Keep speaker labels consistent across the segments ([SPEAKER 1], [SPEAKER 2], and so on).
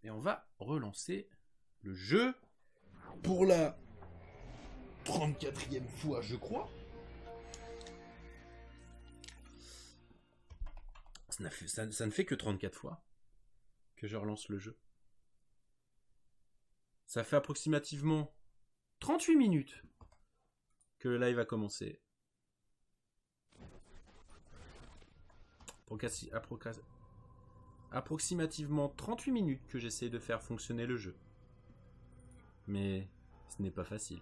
[SPEAKER 1] Et on va relancer le jeu pour la 34e fois, je crois. Ça ne fait que 34 fois que je relance le jeu. Ça fait approximativement 38 minutes que le live a commencé. Approximativement 38 minutes que j'essaie de faire fonctionner le jeu. Mais ce n'est pas facile.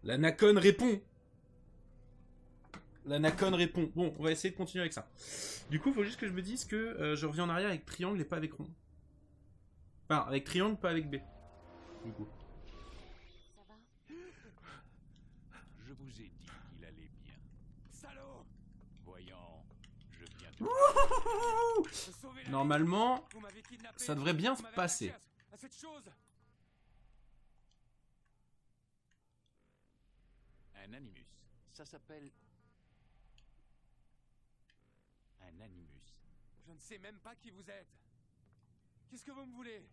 [SPEAKER 1] La Nacon répond. La Nacon répond. Bon, on va essayer de continuer avec ça. Du coup, il faut juste que je me dise que je reviens en arrière avec triangle et pas avec rond. Enfin, avec triangle, pas avec B. Du coup.
[SPEAKER 2] Ça va?
[SPEAKER 3] Je vous ai dit qu'il allait bien. Salaud! Voyons, je viens de... Sauver la
[SPEAKER 1] Normalement,
[SPEAKER 3] vie. Vous m'avez kidnappé.
[SPEAKER 1] ça devrait bien se
[SPEAKER 3] Vous m'avez
[SPEAKER 1] passer.
[SPEAKER 3] attaché à cette chose. Un animus. Ça s'appelle... un animus.
[SPEAKER 4] Je ne sais même pas qui vous êtes. Qu'est-ce que vous me voulez?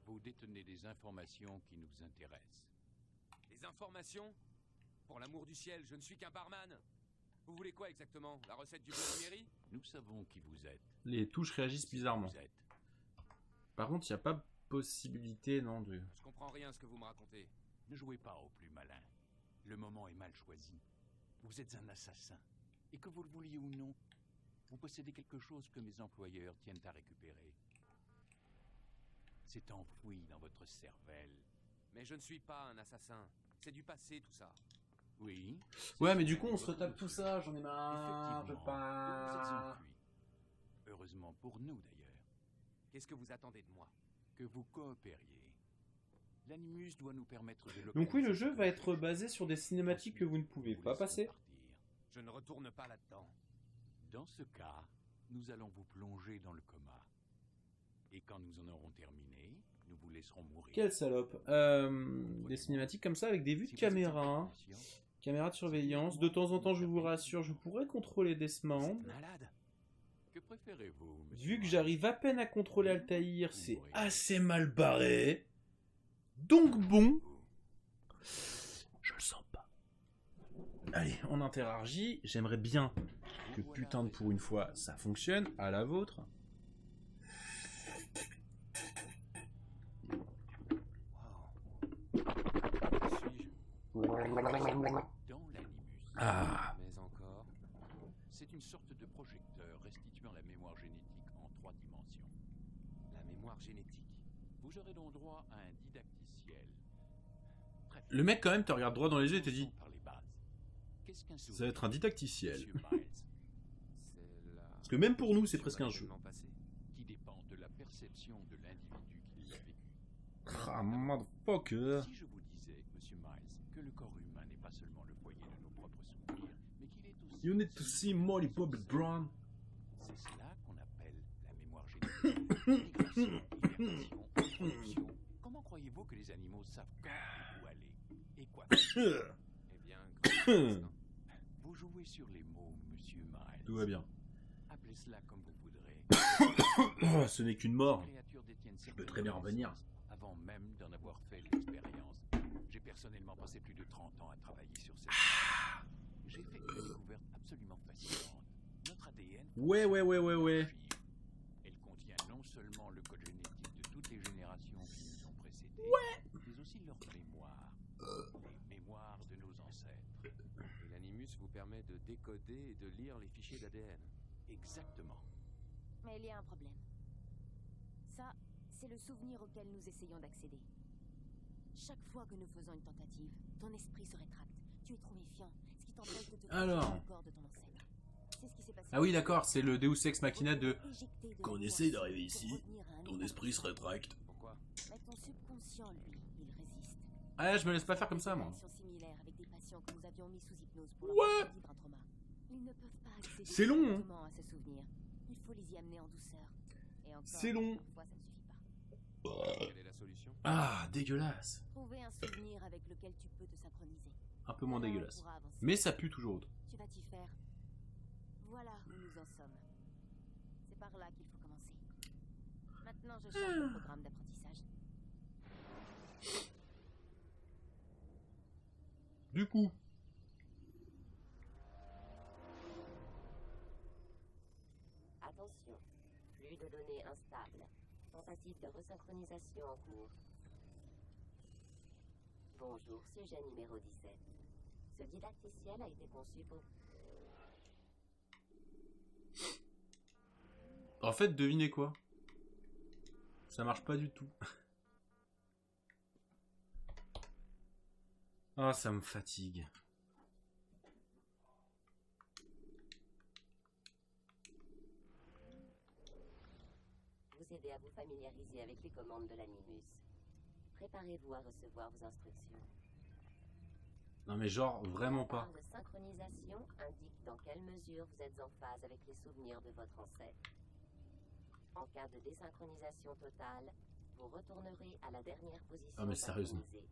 [SPEAKER 3] Vous détenez des informations qui nous intéressent.
[SPEAKER 4] Des informations? Pour l'amour du ciel, je ne suis qu'un barman. Vous voulez quoi exactement? La recette du Bloody Mary?
[SPEAKER 3] Nous savons qui vous êtes.
[SPEAKER 1] Les touches réagissent bizarrement.
[SPEAKER 3] Vous êtes.
[SPEAKER 1] Par contre, il n'y a pas possibilité, non, de...
[SPEAKER 4] Je comprends rien à ce que vous me racontez.
[SPEAKER 3] Ne jouez pas au plus malin. Le moment est mal choisi. Vous êtes un assassin. Et que vous le vouliez ou non, vous possédez quelque chose que mes employeurs tiennent à récupérer. C'est enfoui dans votre cervelle.
[SPEAKER 4] Mais je ne suis pas un assassin. C'est du passé tout ça.
[SPEAKER 3] Oui.
[SPEAKER 1] Ouais, mais du coup, on se retape tout ça, j'en ai marre, je veux
[SPEAKER 3] Effectivement,
[SPEAKER 1] pas...
[SPEAKER 3] vous êtes enfui. Heureusement pour nous d'ailleurs,
[SPEAKER 4] Qu'est-ce que vous attendez de moi?
[SPEAKER 3] que vous coopériez. L'animus doit nous permettre de...
[SPEAKER 1] Donc oui, le jeu va être basé sur des cinématiques que vous ne pouvez pas passer.
[SPEAKER 4] Je ne retourne pas là-dedans.
[SPEAKER 3] Dans ce cas, nous allons vous plonger dans le coma. Et quand nous en aurons terminé, nous vous laisserons mourir.
[SPEAKER 1] Quelle salope. Des cinématiques comme ça avec des vues de
[SPEAKER 3] Si vous êtes
[SPEAKER 1] caméra.
[SPEAKER 3] inconscient,
[SPEAKER 1] Caméra de surveillance. De temps en temps, je vous rassure, je pourrais contrôler Desmond.
[SPEAKER 4] Malade.
[SPEAKER 3] que préférez-vous, monsieur
[SPEAKER 1] Vu que
[SPEAKER 3] Miles?
[SPEAKER 1] j'arrive à peine à contrôler Altaïr, c'est assez mal barré. Donc bon, je le sens pas. Allez, on interagit. J'aimerais bien que putain de pour une fois ça fonctionne. À la vôtre.
[SPEAKER 4] Suis-je?
[SPEAKER 3] Dans l'animus.
[SPEAKER 1] Ah,
[SPEAKER 4] Mais encore.
[SPEAKER 3] C'est une sorte de projecteur restituant la mémoire génétique en 3 dimensions.
[SPEAKER 4] La mémoire génétique.
[SPEAKER 3] Vous aurez donc droit à un didacticiel. Très
[SPEAKER 1] le mec quand même te regarde droit dans les yeux et te dit,
[SPEAKER 3] Commençons par les bases. Qu'est-ce qu'un
[SPEAKER 1] ça va
[SPEAKER 3] souvenir,
[SPEAKER 1] être un didacticiel.
[SPEAKER 3] monsieur Miles,
[SPEAKER 4] C'est la...
[SPEAKER 1] Parce que même pour nous, c'est presque un jeu.
[SPEAKER 4] Passé.
[SPEAKER 3] qui dépend de la perception de l'individu qui l'a vécu.
[SPEAKER 1] Ah, motherfucker.
[SPEAKER 3] Si je vous disais, monsieur Miles, que le corps humain n'est pas seulement le foyer de nos propres souvenirs, mais qu'il est aussi...
[SPEAKER 1] You need to see Molly Bobby Brown.
[SPEAKER 3] C'est cela qu'on appelle la mémoire génétique. Migration, hibernation, reproduction. Comment croyez-vous que les animaux savent quand et où aller? Et quoi faire?
[SPEAKER 4] Eh bien, grand instinct.
[SPEAKER 3] Vous jouez sur les mots, monsieur Miles.
[SPEAKER 1] Tout va bien.
[SPEAKER 3] Appelez cela comme vous voudrez.
[SPEAKER 1] Ce n'est qu'une mort.
[SPEAKER 3] Ces créatures détiennent
[SPEAKER 1] Je peux très bien revenir.
[SPEAKER 3] avant même d'en avoir fait l'expérience. J'ai personnellement passé plus de 30 ans à travailler sur cette... J'ai fait une découverte absolument fascinante. Notre ADN...
[SPEAKER 1] Ouais.
[SPEAKER 3] Elle contient non seulement le code génétique de toutes les générations qui nous ont précédés, mais aussi leur mémoire. Les mémoires de nos ancêtres.
[SPEAKER 4] Et l'animus vous permet de décoder et de lire les fichiers d'ADN.
[SPEAKER 3] Exactement.
[SPEAKER 2] Mais il y a un problème. Ça, c'est le souvenir auquel nous essayons d'accéder. Chaque fois que nous faisons une tentative, ton esprit se rétracte. Tu es trop méfiant, ce qui t'empêche de te
[SPEAKER 1] Alors.
[SPEAKER 2] projeter dans le corps de ton ancêtre. C'est ce qui s'est passé.
[SPEAKER 1] Ah oui, d'accord, c'est le Deus Ex Machina de...
[SPEAKER 2] Éjecté de
[SPEAKER 1] Quand on
[SPEAKER 2] la
[SPEAKER 1] essaie
[SPEAKER 2] poisse
[SPEAKER 1] d'arriver
[SPEAKER 2] pour
[SPEAKER 1] ici,
[SPEAKER 2] revenir à un
[SPEAKER 1] ton
[SPEAKER 2] état
[SPEAKER 1] esprit se
[SPEAKER 2] conscient.
[SPEAKER 1] rétracte.
[SPEAKER 3] Pourquoi?
[SPEAKER 2] Mais ton subconscient, lui, il résiste.
[SPEAKER 1] Ah, je me laisse pas faire comme ça, moi.
[SPEAKER 2] Des réactions similaires avec des patients que nous avions mis sous hypnose pour
[SPEAKER 1] Ouais.
[SPEAKER 2] leur faire vivre un trauma. Ils ne peuvent pas accéder
[SPEAKER 1] C'est long, hein.
[SPEAKER 2] directement à ce souvenir. Il faut les y amener en douceur. Et encore,
[SPEAKER 1] C'est long.
[SPEAKER 2] parfois ça ne suffit pas.
[SPEAKER 3] Quelle est la solution?
[SPEAKER 1] Ah, dégueulasse.
[SPEAKER 2] Trouver un souvenir avec lequel tu peux te synchroniser.
[SPEAKER 1] Un peu moins
[SPEAKER 2] Alors, on
[SPEAKER 1] dégueulasse.
[SPEAKER 2] pourra avancer.
[SPEAKER 1] Mais ça pue toujours autant.
[SPEAKER 2] Tu vas t'y faire. Voilà où nous en sommes. C'est par là qu'il faut commencer. Maintenant, je change le programme d'apprentissage.
[SPEAKER 1] Du coup,
[SPEAKER 5] Attention, flux de données instable. Tentative de resynchronisation en cours. Bonjour, sujet numéro 17. Ce didacticiel a été conçu pour...
[SPEAKER 1] en fait, devinez quoi? Ça marche pas du tout. Ah, ça me fatigue.
[SPEAKER 5] vous aider à vous familiariser avec les commandes de l'animus. Préparez-vous à recevoir vos instructions.
[SPEAKER 1] Non mais genre, vraiment
[SPEAKER 5] La
[SPEAKER 1] pas.
[SPEAKER 5] barre de synchronisation indique dans quelle mesure vous êtes en phase avec les souvenirs de votre ancêtre. En cas de désynchronisation totale, vous retournerez à la dernière position.
[SPEAKER 1] Ah, mais sérieusement.
[SPEAKER 5] synchronisée.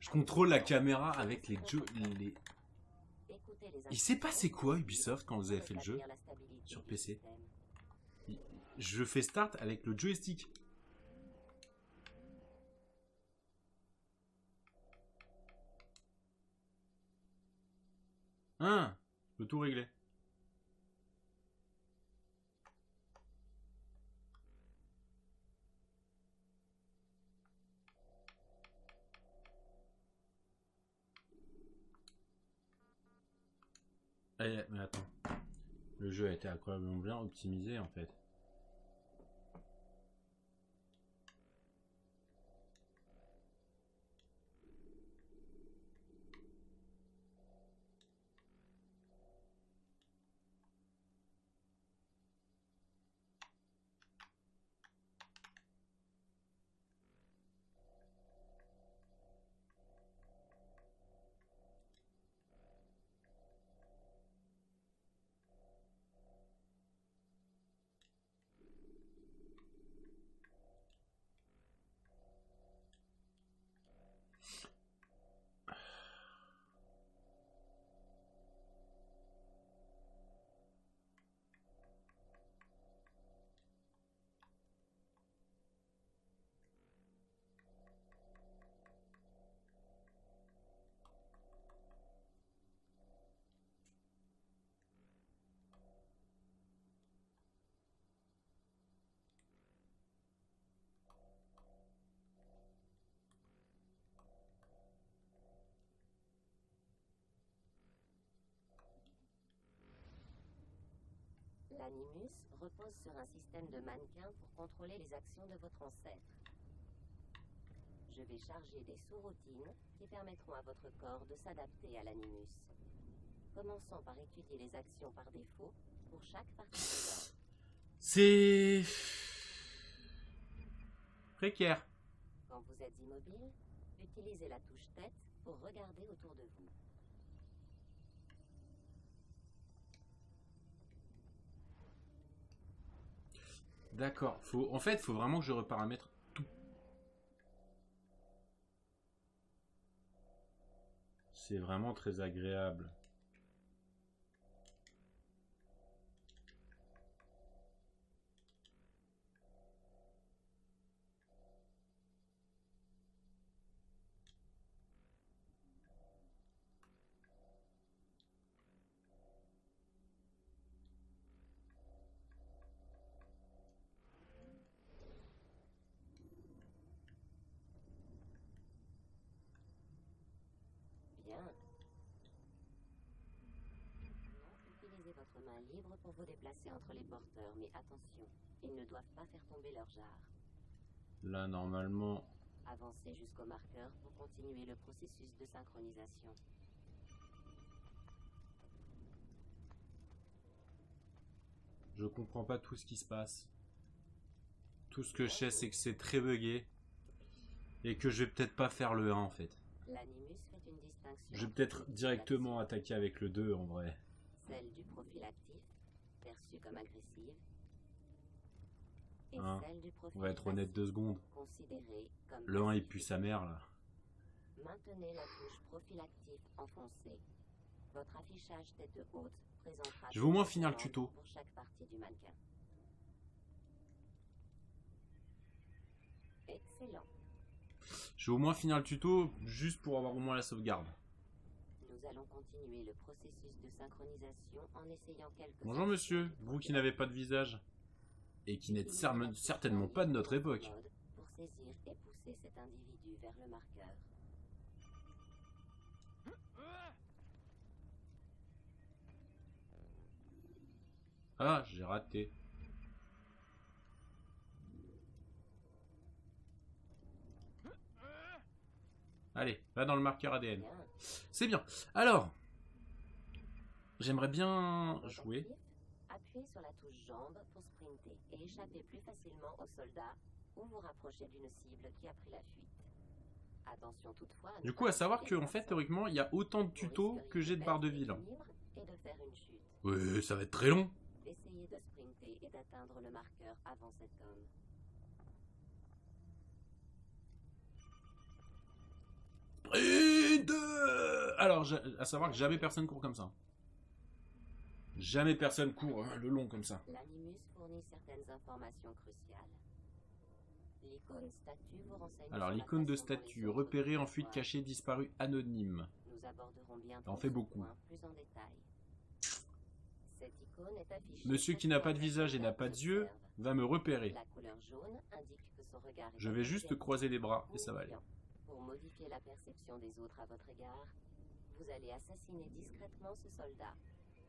[SPEAKER 1] Je contrôle la caméra avec les jeux... les...
[SPEAKER 5] Écoutez les
[SPEAKER 1] Il s'est passé quoi Ubisoft quand vous avez
[SPEAKER 5] pour
[SPEAKER 1] fait le jeu
[SPEAKER 5] rétablir la stabilité
[SPEAKER 1] sur
[SPEAKER 5] du
[SPEAKER 1] PC?
[SPEAKER 5] système.
[SPEAKER 1] Je fais start avec le joystick. Hein, je peux tout régler. Eh, mais attends. Le jeu a été incroyablement bien optimisé en fait.
[SPEAKER 5] L'animus repose sur un système de mannequins pour contrôler les actions de votre ancêtre. Je vais charger des sous-routines qui permettront à votre corps de s'adapter à l'animus. Commençons par étudier les actions par défaut pour chaque partie du corps.
[SPEAKER 1] C'est... précaire.
[SPEAKER 5] Quand vous êtes immobile, utilisez la touche tête pour regarder autour de vous.
[SPEAKER 1] D'accord. En fait, faut vraiment que je reparamètre tout. C'est vraiment très agréable.
[SPEAKER 5] Bien. Utilisez votre main libre pour vous déplacer entre les porteurs, mais attention, ils ne doivent pas faire tomber leur jarre.
[SPEAKER 1] Là, normalement...
[SPEAKER 5] Avancez jusqu'au marqueur pour continuer le processus de synchronisation.
[SPEAKER 1] Je comprends pas tout ce qui se passe. Tout ce que je sais, c'est que c'est très buggé. Et que je vais peut-être pas faire le 1 en fait.
[SPEAKER 5] L'animus fait une distinction.
[SPEAKER 1] Je vais peut-être directement attaquer avec le 2 en vrai.
[SPEAKER 5] Celle du profil actif, perçue comme agressive. Et
[SPEAKER 1] Hein,
[SPEAKER 5] celle du profil
[SPEAKER 1] on va être honnête 2 secondes.
[SPEAKER 5] considérée comme
[SPEAKER 1] Le 1 il
[SPEAKER 5] passive.
[SPEAKER 1] pue sa mère là.
[SPEAKER 5] Maintenez la touche profil actif enfoncée. Votre affichage tête haute présentera...
[SPEAKER 1] Je vais au moins
[SPEAKER 5] des
[SPEAKER 1] finir le
[SPEAKER 5] commandes
[SPEAKER 1] tuto.
[SPEAKER 5] pour chaque partie du mannequin. Excellent.
[SPEAKER 1] Je vais au moins finir le tuto juste pour avoir au moins la sauvegarde.
[SPEAKER 5] Nous allons continuer le processus de synchronisation en essayant quelques...
[SPEAKER 1] Bonjour monsieur, vous qui n'avez pas de visage. Et qui n'êtes certainement pas de notre époque.
[SPEAKER 5] Pour saisir et pousser cet individu vers le marqueur.
[SPEAKER 1] Ah, j'ai raté. Allez, va dans le marqueur ADN.
[SPEAKER 5] Bien.
[SPEAKER 1] C'est bien. Alors, j'aimerais bien jouer.
[SPEAKER 5] Appuyez sur la touche jambe pour sprinter et échapper plus facilement aux soldats ou vous rapprocher d'une cible qui a pris la fuite. Attention toutefois à ne
[SPEAKER 1] Du coup,
[SPEAKER 5] pas
[SPEAKER 1] à savoir
[SPEAKER 5] toucher
[SPEAKER 1] qu'en
[SPEAKER 5] les
[SPEAKER 1] fait,
[SPEAKER 5] personnes.
[SPEAKER 1] théoriquement, il y a autant de
[SPEAKER 5] Vous
[SPEAKER 1] tutos
[SPEAKER 5] risqueriez
[SPEAKER 1] que j'ai de
[SPEAKER 5] de
[SPEAKER 1] barres de
[SPEAKER 5] perdre
[SPEAKER 1] ville. hein.
[SPEAKER 5] l'équilibre et de faire une chute.
[SPEAKER 1] Ouais, ça va être très long.
[SPEAKER 5] Essayez de sprinter et d'atteindre le marqueur avant cet homme.
[SPEAKER 1] Sprint. Alors, à savoir que jamais personne court comme ça. Jamais personne court le long comme ça.
[SPEAKER 5] L'animus fournit certaines informations cruciales. L'icône statue vous renseigne
[SPEAKER 1] Alors,
[SPEAKER 5] sur la
[SPEAKER 1] l'icône de
[SPEAKER 5] façon dont les
[SPEAKER 1] statue,
[SPEAKER 5] autres
[SPEAKER 1] repérée en
[SPEAKER 5] vous
[SPEAKER 1] fuite
[SPEAKER 5] voient.
[SPEAKER 1] cachée, disparue, anonyme.
[SPEAKER 5] Nous aborderons bientôt
[SPEAKER 1] Ça en fait
[SPEAKER 5] ce
[SPEAKER 1] beaucoup.
[SPEAKER 5] point plus en détail. Cette icône est affichée
[SPEAKER 1] Monsieur qui n'a pas de
[SPEAKER 5] chaque
[SPEAKER 1] visage et
[SPEAKER 5] fois
[SPEAKER 1] n'a
[SPEAKER 5] qu'un
[SPEAKER 1] pas
[SPEAKER 5] observe.
[SPEAKER 1] d'yeux va me repérer.
[SPEAKER 5] La couleur jaune indique que son regard est
[SPEAKER 1] Je vais juste
[SPEAKER 5] immédiat
[SPEAKER 1] croiser les bras
[SPEAKER 5] ou
[SPEAKER 1] et ça va aller.
[SPEAKER 5] méfiant. Pour modifier la perception des autres à votre égard, vous allez assassiner discrètement ce soldat.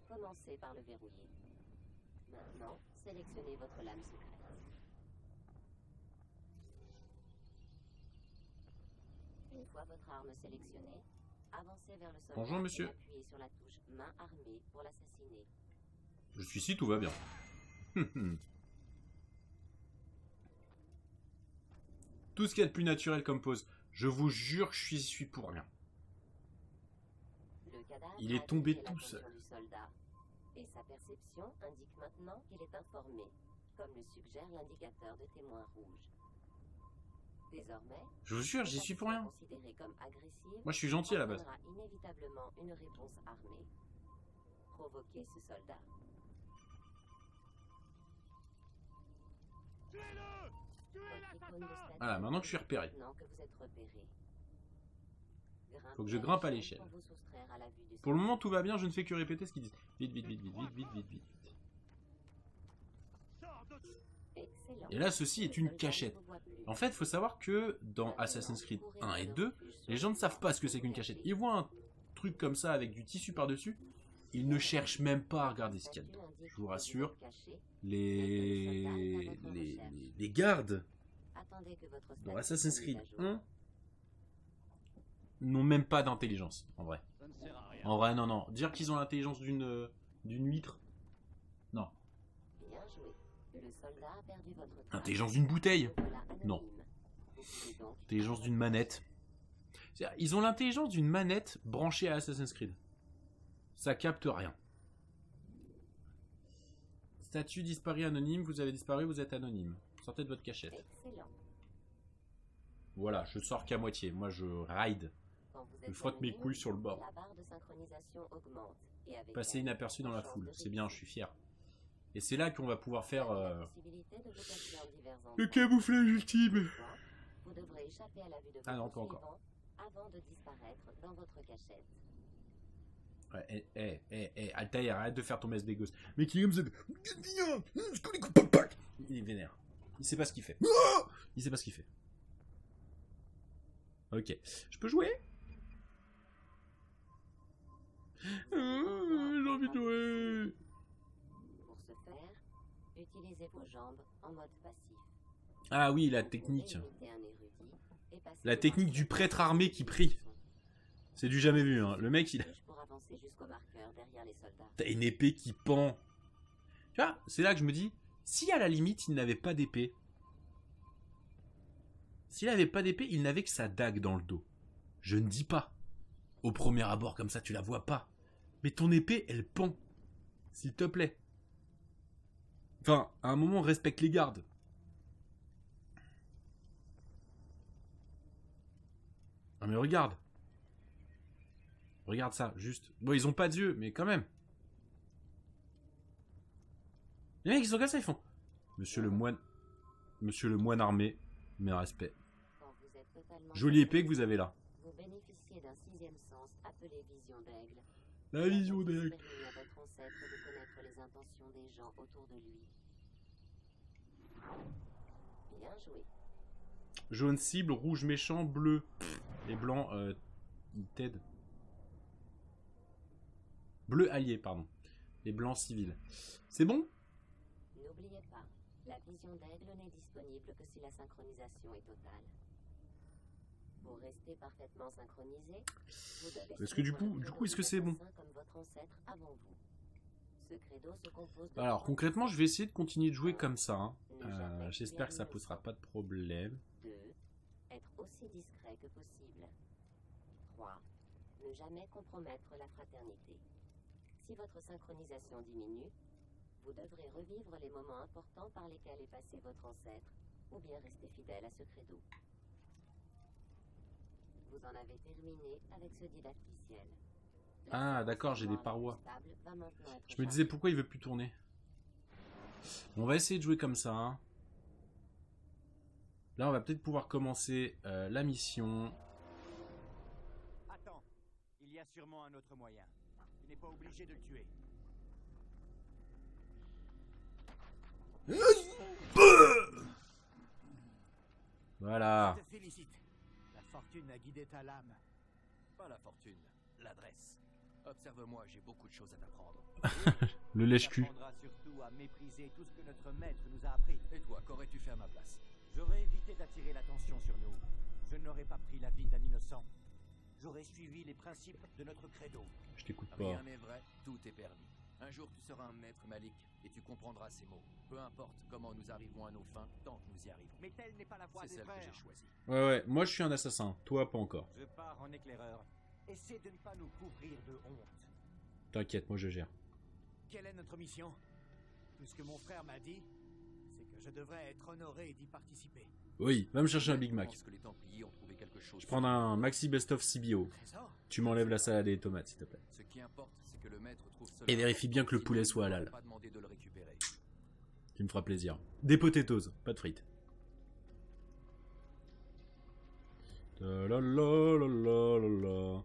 [SPEAKER 5] Commencez par le verrouiller. Maintenant, sélectionnez votre lame secrète. Une fois votre arme sélectionnée, avancez vers le soldat
[SPEAKER 1] Bonjour, monsieur.
[SPEAKER 5] et appuyez sur la touche main armée pour l'assassiner.
[SPEAKER 1] Je suis ici, tout va bien. Tout ce qu'il y a de plus naturel comme pose. Je vous jure, je suis pour rien.
[SPEAKER 5] Le cadavre
[SPEAKER 1] Il
[SPEAKER 5] a
[SPEAKER 1] est tombé
[SPEAKER 5] attiré
[SPEAKER 1] tout
[SPEAKER 5] l'attention
[SPEAKER 1] seul.
[SPEAKER 5] du soldat, et sa perception indique maintenant qu'il est informé, comme le suggère l'indicateur de témoin rouge. Désormais,
[SPEAKER 1] Je vous jure, j'y suis pour rien.
[SPEAKER 5] considérée comme agressive,
[SPEAKER 1] Moi, je suis gentil à la base.
[SPEAKER 5] entraînera inévitablement une réponse armée. Provoquez ce soldat. Votre icône de statue
[SPEAKER 1] Voilà, maintenant que je suis repéré.
[SPEAKER 5] maintenant que vous êtes repéré.
[SPEAKER 1] Faut que je grimpe à l'échelle.
[SPEAKER 5] Pour vous soustraire à la vue du
[SPEAKER 1] Pour le moment, tout va bien, je ne fais que répéter ce qu'ils disent. Vite, vite, vite, vite, vite, vite, vite, vite.
[SPEAKER 5] Excellent.
[SPEAKER 1] Et là, ceci est
[SPEAKER 5] Le
[SPEAKER 1] une
[SPEAKER 5] soldat
[SPEAKER 1] cachette.
[SPEAKER 5] ne vous voit plus.
[SPEAKER 1] En fait, il faut savoir que dans Assassin's Creed 1 et 2, les gens ne savent pas ce que c'est qu'une cachette. Ils voient un truc comme ça avec du tissu par-dessus, ils ne cherchent même pas à regarder ce qu'il y a dedans. Je vous rassure, les gardes
[SPEAKER 5] Attendez que votre
[SPEAKER 1] dans
[SPEAKER 5] statut
[SPEAKER 1] Assassin's
[SPEAKER 5] soit mis
[SPEAKER 1] Creed
[SPEAKER 5] à jour.
[SPEAKER 1] 1 n'ont même pas d'intelligence, en vrai.
[SPEAKER 3] Ça ne sert à rien.
[SPEAKER 1] En vrai, non, non. Dire qu'ils ont l'intelligence d'une huître, non.
[SPEAKER 5] Bien joué. Le soldat a perdu votre trace.
[SPEAKER 1] L'intelligence d'une bouteille,
[SPEAKER 5] Le voilà anonyme.
[SPEAKER 1] non.
[SPEAKER 5] Vous pouvez donc
[SPEAKER 1] L'intelligence d'une manette. C'est-à-dire, ils ont l'intelligence d'une manette branchée à Assassin's Creed. Ça capte rien. Statut disparu anonyme, vous avez disparu, vous êtes anonyme. Sortez de votre cachette.
[SPEAKER 5] Excellent.
[SPEAKER 1] Voilà, je sors qu'à moitié. Moi, je ride.
[SPEAKER 5] Quand vous
[SPEAKER 1] Je
[SPEAKER 5] êtes
[SPEAKER 1] frotte mes
[SPEAKER 5] anonyme,
[SPEAKER 1] couilles sur le bord.
[SPEAKER 5] la barre de synchronisation augmente. Et avec
[SPEAKER 1] Passer
[SPEAKER 5] elle,
[SPEAKER 1] inaperçu dans la
[SPEAKER 5] vos chances
[SPEAKER 1] foule.
[SPEAKER 5] de
[SPEAKER 1] C'est bien, je
[SPEAKER 5] réussite.
[SPEAKER 1] suis fier. Et c'est là qu'on va pouvoir faire
[SPEAKER 5] Vous avez la possibilité de vous cacher en divers
[SPEAKER 1] le
[SPEAKER 5] endroits.
[SPEAKER 1] camouflage ultime.
[SPEAKER 5] Toutefois, vous devrez échapper à la vue de
[SPEAKER 1] Ah non,
[SPEAKER 5] votre
[SPEAKER 1] pas encore.
[SPEAKER 5] suivant avant de disparaître dans votre cachette.
[SPEAKER 1] Ouais, Altaïr, arrête de faire ton mess des gosses. Mais qui est comme ça. Il est vénère. Il sait pas ce qu'il fait. Il sait pas ce qu'il fait. Ok. Je peux jouer? J'ai envie de jouer.
[SPEAKER 5] Pour ce faire, utilisez vos jambes en mode passif.
[SPEAKER 1] Ah oui, la
[SPEAKER 5] Vous pouvez
[SPEAKER 1] technique.
[SPEAKER 5] imiter un érudit et passer
[SPEAKER 1] La
[SPEAKER 5] devant
[SPEAKER 1] technique
[SPEAKER 5] un
[SPEAKER 1] du
[SPEAKER 5] soldat
[SPEAKER 1] prêtre armé qui prie. C'est du jamais vu, hein. Le mec, il a...
[SPEAKER 5] Pour avancer jusqu'au marqueur derrière les soldats.
[SPEAKER 1] T'as une épée qui pend. Tu Tu vois, c'est là que je me dis, si à la limite il n'avait pas d'épée, s'il n'avait pas d'épée, il n'avait que sa dague dans le dos. Je ne dis pas. Au premier abord, comme ça, tu la vois pas. Mais ton épée, elle pend. S'il te plaît. Enfin, à un moment, respecte les gardes. Ah mais regarde. Regarde ça, juste. Bon, ils ont pas d'yeux, mais quand même. Les mecs, ils sont comme ça, ils font. Monsieur le moine armé, mes respects.
[SPEAKER 5] Quand vous êtes totalement
[SPEAKER 1] Jolie épée que vous avez là.
[SPEAKER 5] vous bénéficiez d'un sixième sens appelé vision d'aigle.
[SPEAKER 1] La vision
[SPEAKER 5] Cela
[SPEAKER 1] d'aigle.
[SPEAKER 5] permet à votre ancêtre de connaître les intentions des gens autour de lui. Bien joué.
[SPEAKER 1] Jaune cible, rouge méchant, bleu. Et blanc, ils t'aident. Bleu allié, pardon. Et blanc civil. C'est bon?
[SPEAKER 5] N'oubliez pas, la vision d'aigle n'est disponible que si la synchronisation est totale. Pour rester parfaitement synchronisé, vous devez
[SPEAKER 1] Est-ce que du
[SPEAKER 5] suivre le
[SPEAKER 1] coup, est-ce que c'est bon?
[SPEAKER 5] credo comme votre ancêtre avant vous. Ce credo se compose de
[SPEAKER 1] Alors
[SPEAKER 5] 3
[SPEAKER 1] concrètement, je vais essayer de continuer de jouer comme ça. Hein.
[SPEAKER 5] Ne jamais
[SPEAKER 1] J'espère que ça
[SPEAKER 5] crier
[SPEAKER 1] posera pas de problème.
[SPEAKER 5] 2. Être aussi discret que possible. 3. Ne jamais compromettre la fraternité. Si votre synchronisation diminue, vous devrez revivre les moments importants par lesquels est passé votre ancêtre, ou bien rester fidèle à ce credo. Vous en avez terminé avec ce didacticiel.
[SPEAKER 1] Ah, d'accord, j'ai des parois. Je me disais pourquoi il veut plus tourner. On va essayer de jouer comme ça. Hein. Là, on va peut-être pouvoir commencer la mission.
[SPEAKER 6] Attends, il y a sûrement un autre moyen. Tu n'es pas obligé de le tuer.
[SPEAKER 1] Voilà.
[SPEAKER 6] Je te félicite. La fortune a guidé ta lame.
[SPEAKER 4] Pas la fortune, l'adresse. Observe-moi, j'ai beaucoup de choses à t'apprendre.
[SPEAKER 1] Le lèche-cul.
[SPEAKER 6] Tu apprendras surtout à mépriser tout ce que notre maître nous a appris.
[SPEAKER 4] Et toi, qu'aurais-tu fait à ma place?
[SPEAKER 6] J'aurais évité d'attirer l'attention sur nous. Je n'aurais pas pris la vie d'un innocent. J'aurais suivi les principes de notre credo.
[SPEAKER 1] Je t'écoute pas.
[SPEAKER 4] Rien n'est vrai, tout est permis. Un jour, tu seras un maître Malik et tu comprendras ces mots. Peu importe comment nous arrivons à nos fins, tant que nous y arrivons.
[SPEAKER 6] Mais telle n'est pas la voie
[SPEAKER 4] C'est
[SPEAKER 6] des
[SPEAKER 4] celle que
[SPEAKER 6] frères.
[SPEAKER 4] j'ai choisie.
[SPEAKER 1] Ouais, ouais, moi je suis un assassin. Toi, pas encore.
[SPEAKER 6] Je pars en éclaireur. Essaie de ne pas nous couvrir de honte.
[SPEAKER 1] T'inquiète, moi je gère.
[SPEAKER 6] Quelle est notre mission? Tout ce que mon frère m'a dit, c'est que je devrais être honoré d'y participer.
[SPEAKER 1] Oui, va me chercher un Big
[SPEAKER 4] Je
[SPEAKER 1] Mac.
[SPEAKER 4] pense que les Templiers ont trouvé quelque chose.
[SPEAKER 1] Je prends un Maxi Best of CBO.
[SPEAKER 6] Trésor?
[SPEAKER 1] Tu m'enlèves la salade et les tomates, s'il te plaît.
[SPEAKER 4] Ce qui importe, c'est que le maître trouve cela.
[SPEAKER 1] Et vérifie bien que le poulet soit
[SPEAKER 4] Sinon, il
[SPEAKER 1] halal.
[SPEAKER 4] n'aura pas demandé de le récupérer.
[SPEAKER 1] Tu me feras plaisir. Des potatoes, pas de frites. Ta-la-la-la-la-la-la.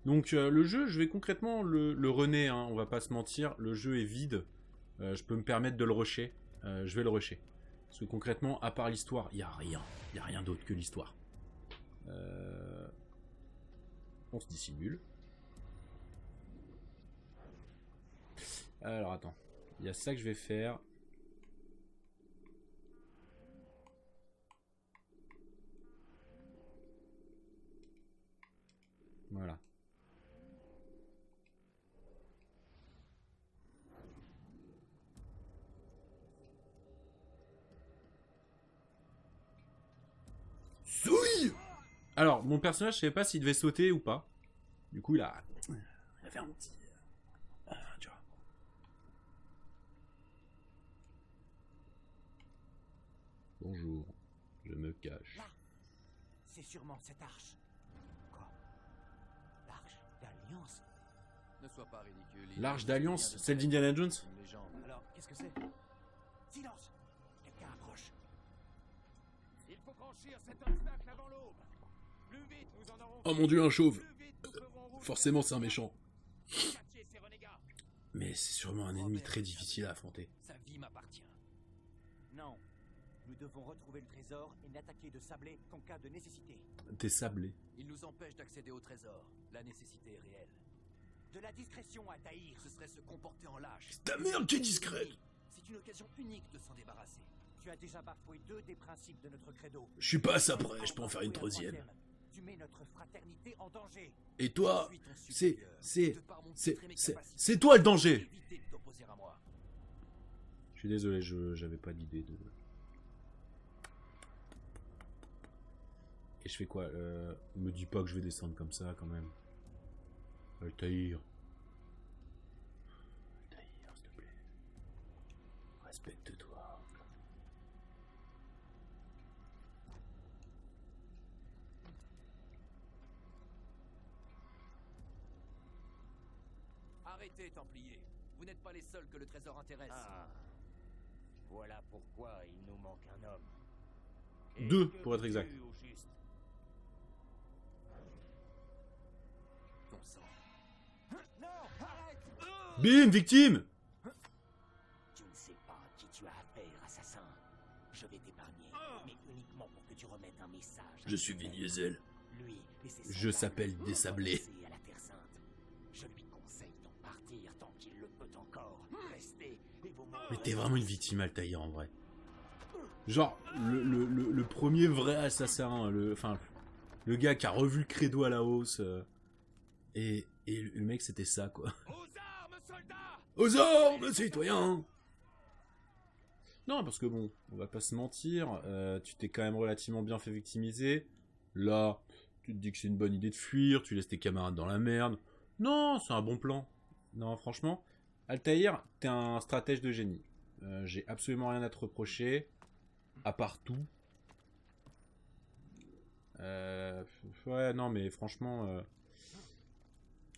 [SPEAKER 1] Donc le jeu, je vais concrètement le runner, hein, on va pas se mentir, le jeu est vide, je peux me permettre de le rusher, je vais le rusher. Parce que concrètement, à part l'histoire, il n'y a rien d'autre que l'histoire. On se dissimule. Alors attends, il y a ça que je vais faire. Voilà. Souille. Alors, mon personnage, je savais pas s'il devait sauter ou pas. Du coup, il a fait un petit... tu vois. Bonjour, je me cache.
[SPEAKER 6] Là, c'est sûrement cette arche. Quoi? L'arche d'alliance?
[SPEAKER 3] Ne sois pas ridicule.
[SPEAKER 1] L'Arche d'Alliance, celle d'Indiana Jones?
[SPEAKER 3] Une légende.
[SPEAKER 6] Alors, qu'est-ce que c'est? Silence! Quelqu'un approche.
[SPEAKER 4] Il faut franchir cet obstacle avant l'aube. Plus vite, nous en aurons.
[SPEAKER 1] Oh mon dieu, un chauve!
[SPEAKER 4] Plus vite, nous ferons route.
[SPEAKER 1] Forcément, c'est un méchant.
[SPEAKER 4] Châtier ces renégats.
[SPEAKER 1] Mais c'est sûrement un ennemi très difficile à affronter.
[SPEAKER 4] Sa vie m'appartient.
[SPEAKER 6] Non. Nous devons retrouver le trésor et n'attaquer de sablé qu'en cas de nécessité.
[SPEAKER 1] T'es sablé.
[SPEAKER 4] Il nous empêche d'accéder au trésor. La nécessité est réelle.
[SPEAKER 6] De la discrétion à taïr.
[SPEAKER 4] Ce serait se comporter en lâche.
[SPEAKER 1] Ta mère qui est discrète!
[SPEAKER 4] C'est une occasion unique de s'en débarrasser.
[SPEAKER 6] Tu as déjà bafoué 2 des principes de notre credo.
[SPEAKER 1] Je suis pas à ça près, je peux en faire une troisième.
[SPEAKER 6] Tu mets notre fraternité en danger.
[SPEAKER 1] Et toi,
[SPEAKER 4] Je suis ton
[SPEAKER 1] c'est-
[SPEAKER 4] supérieur.
[SPEAKER 1] c'est-
[SPEAKER 4] De par mon titre et mes capacités,
[SPEAKER 1] c'est toi le danger!
[SPEAKER 4] évitez de t'opposer à moi.
[SPEAKER 1] suis désolé, j'avais pas d'idée de... Et je fais quoi? Me dis pas que je vais descendre comme ça quand même. Altaïr. Altaïr, s'il te plaît. Respecte-toi.
[SPEAKER 4] Arrêtez, Templiers. Vous n'êtes pas les seuls que le trésor intéresse.
[SPEAKER 6] Ah. Voilà pourquoi il nous manque un homme.
[SPEAKER 1] Deux, pour être exact.
[SPEAKER 6] Au juste.
[SPEAKER 4] Ton sang.
[SPEAKER 6] Non, arrête.
[SPEAKER 1] Bim, victime!
[SPEAKER 6] Tu ne sais pas à qui tu as affaire, assassin. Je vais t'épargner, mais uniquement pour que tu remettes un message.
[SPEAKER 1] Je suis Vignezel.
[SPEAKER 6] Lui et ses
[SPEAKER 1] Je
[SPEAKER 6] soldats
[SPEAKER 1] s'appelle
[SPEAKER 6] vont
[SPEAKER 1] Désablé.
[SPEAKER 6] passer à la Terre Sainte. Je lui conseille d'en partir tant qu'il le peut encore. Restez et vos morts.
[SPEAKER 1] Mais t'es vraiment une victime, Altaïr, en vrai. Genre, le premier vrai assassin, le gars qui a revu le credo à la hausse. Et le mec, c'était ça, quoi.
[SPEAKER 4] Aux armes, soldats!
[SPEAKER 1] Aux armes, citoyens! Non, parce que bon, on va pas se mentir, tu t'es quand même relativement bien fait victimiser. Là, tu te dis que c'est une bonne idée de fuir, tu laisses tes camarades dans la merde. Non, c'est un bon plan. Non, franchement, Altaïr, t'es un stratège de génie. J'ai absolument rien à te reprocher, à part tout. Ouais, non, mais franchement,